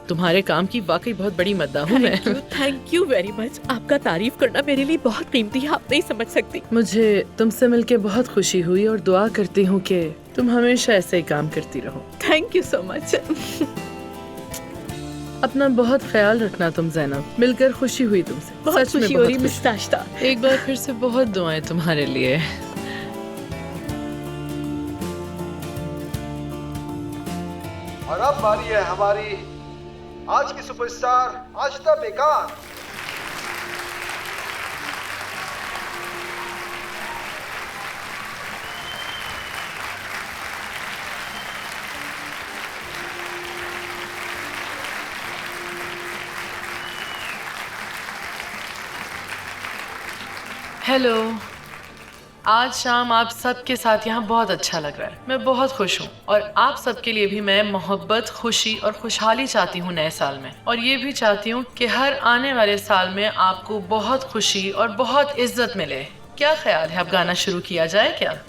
तुम्हारे काम की वाकई बहुत बड़ी मद्दाह हूँ मैं। Thank you very much. आपका तारीफ करना मेरे लिए बहुत कीमती है, आप नहीं समझ सकती। मुझे तुमसे मिलके बहुत खुशी हुई और दुआ करती हूँ कि तुम हमेशा ऐसे ही काम करती रहो। Thank you so much. अपना बहुत ख्याल रखना तुम ज़ैनब। मिलकर खुशी हुई तुमसे। बहुत सच में खुशी हो रही बहुत मिस नाश्ता। एक बार फिर से बहुत दुआएं तुम्हारे लिए। और अब बारी है हमारी आज की सुपरस्टार आशिता बेगान। हेलो, आज शाम आप सबके साथ यहाँ बहुत अच्छा लग रहा है। मैं बहुत खुश हूँ और आप सबके लिए भी मैं मोहब्बत, खुशी और खुशहाली चाहती हूँ नए साल में। और ये भी चाहती हूँ कि हर आने वाले साल में आपको बहुत खुशी और बहुत इज्जत मिले। क्या ख्याल है, अब गाना शुरू किया जाए क्या?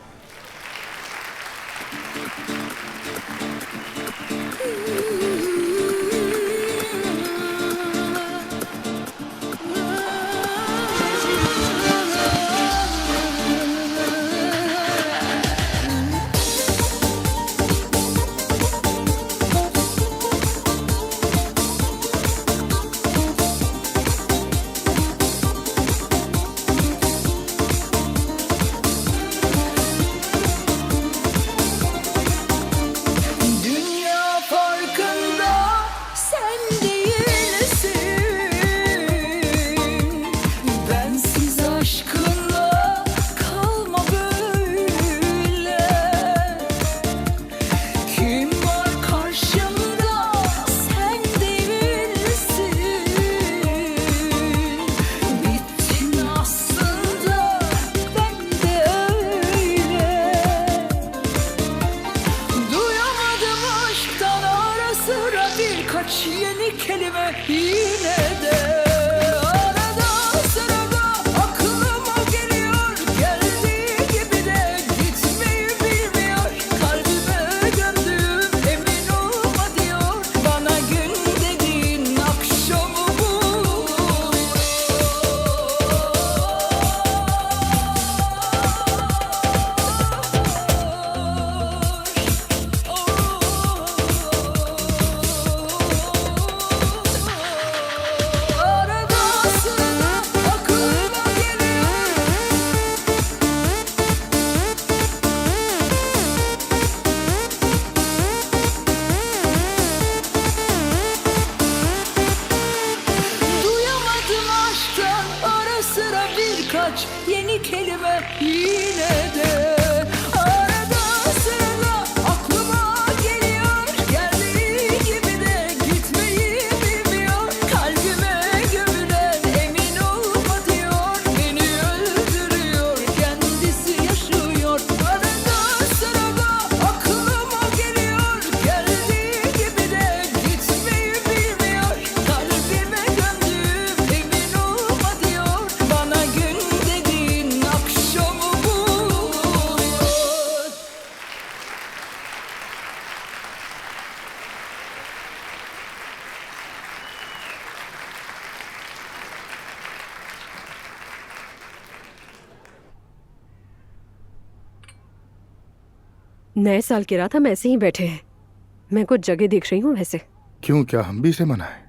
नए साल की रात हम ऐसे ही बैठे हैं। मैं कुछ जगह देख रही हूँ वैसे। क्यों, क्या हम भी इसे मनाएं?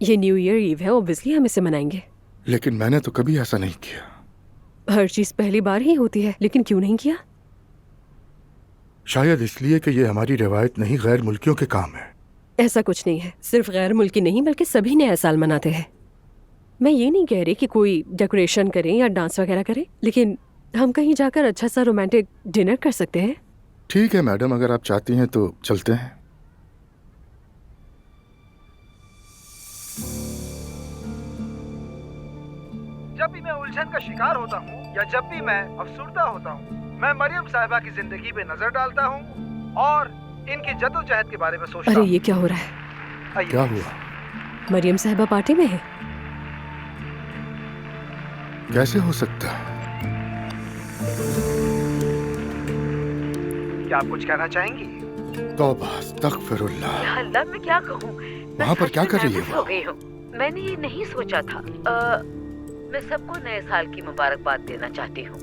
ये न्यू ईयर ईव है, ऑब्वियसली हम इसे मनाएंगे। लेकिन मैंने तो कभी ऐसा नहीं किया। हर चीज पहली बार ही होती है, लेकिन क्यों नहीं किया? शायद इसलिए कि ये हमारी रिवायत नहीं, गैर मुल्कियों के काम है। ऐसा कुछ नहीं है, सिर्फ गैर मुल्की नहीं बल्कि सभी नया साल मनाते हैं। मैं ये नहीं कह रही कि कोई डेकोरेशन करें या डांस वगैरह करें, लेकिन हम कहीं जाकर अच्छा सा रोमांटिक डिनर कर सकते हैं। ठीक है मैडम, अगर आप चाहती हैं तो चलते हैं। जब भी मैं उलझन का शिकार होता हूँ या जब भी मैं अफसुर्दा होता हूँ, मैं मरियम साहिबा की जिंदगी पे नजर डालता हूँ और इनकी जद्दोजहद के बारे में सोचता हूँ। अरे ये क्या हो रहा है? क्या हुआ? मरियम साहिबा पार्टी में है। कैसे हो सकता है? क्या आप कुछ कहना चाहेंगी? तौबा, अस्तगफिरुल्लाह। अल्लाह, मैं क्या कहूँ? वहाँ पर क्या कर रही है? हो गई हूँ। मैंने ये नहीं सोचा था। मैं सबको नए साल की मुबारकबाद देना चाहती हूँ।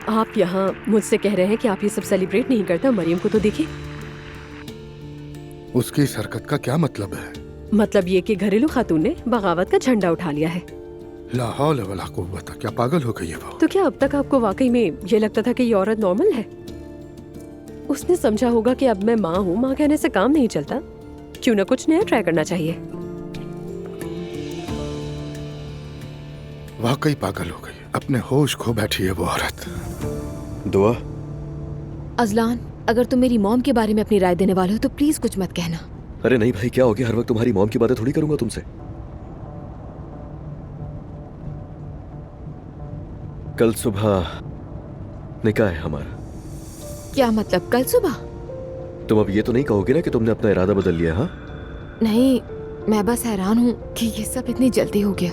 आप यहाँ मुझसे कह रहे हैं कि आप ये सब सेलिब्रेट नहीं करता। मरियम को तो देखिए। उसकी इस हरकत का क्या मतलब है? मतलब ये कि घरेलू खातून ने बगावत का झंडा उठा लिया है। ला हौल वला कुव्वत, क्या पागल हो गई है वो? तो क्या अब तक आपको वाकई में ये लगता था कि ये औरत नॉर्मल है? उसने समझा होगा कि अब मैं माँ हूँ, माँ कहने से काम नहीं चलता, क्यों ना कुछ नया ट्राई करना चाहिए। वाकई पागल हो गई, अपने होश खो बैठी है वो औरत। दुआ। अजलान, अगर तुम मेरी मॉम के बारे में अपनी राय देने वाले हो तो प्लीज कुछ मत कहना। अरे नहीं भाई, क्या हो गया? हर वक्त तुम्हारी मॉम की बातें थोड़ी करूंगा तुमसे। कल सुबह निकाह है हमारा। क्या मतलब कल सुबह? तुम अब ये तो नहीं कहोगे ना कि तुमने अपना इरादा बदल लिया? हाँ नहीं, मैं बस हैरान हूँ कि ये सब इतनी जल्दी हो गया।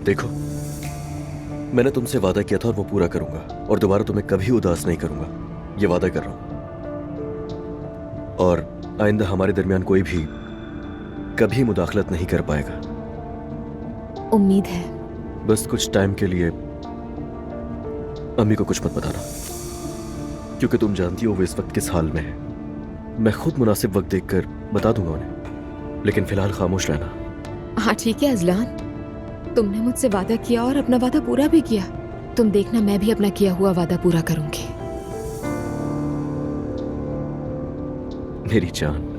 देखो, मैंने तुमसे वादा किया था और वो पूरा करूंगा, और दोबारा तुम्हें कभी उदास नहीं करूंगा, ये वादा कर रहा हूं। और आइंदा हमारे दरमियान कोई भी कभी मुदाखलत नहीं कर पाएगा। उम्मीद है। बस कुछ टाइम के लिए अम्मी को कुछ मत बताना, क्योंकि तुम जानती हो वो इस वक्त किस हाल में है। मैं खुद मुनासिब वक्त देखकर बता दूंगा उन्हें, लेकिन फिलहाल खामोश रहना। हाँ ठीक है अजलान, तुमने मुझसे वादा किया और अपना वादा पूरा भी किया। तुम देखना, मैं भी अपना किया हुआ वादा पूरा करूंगी। मेरी जान।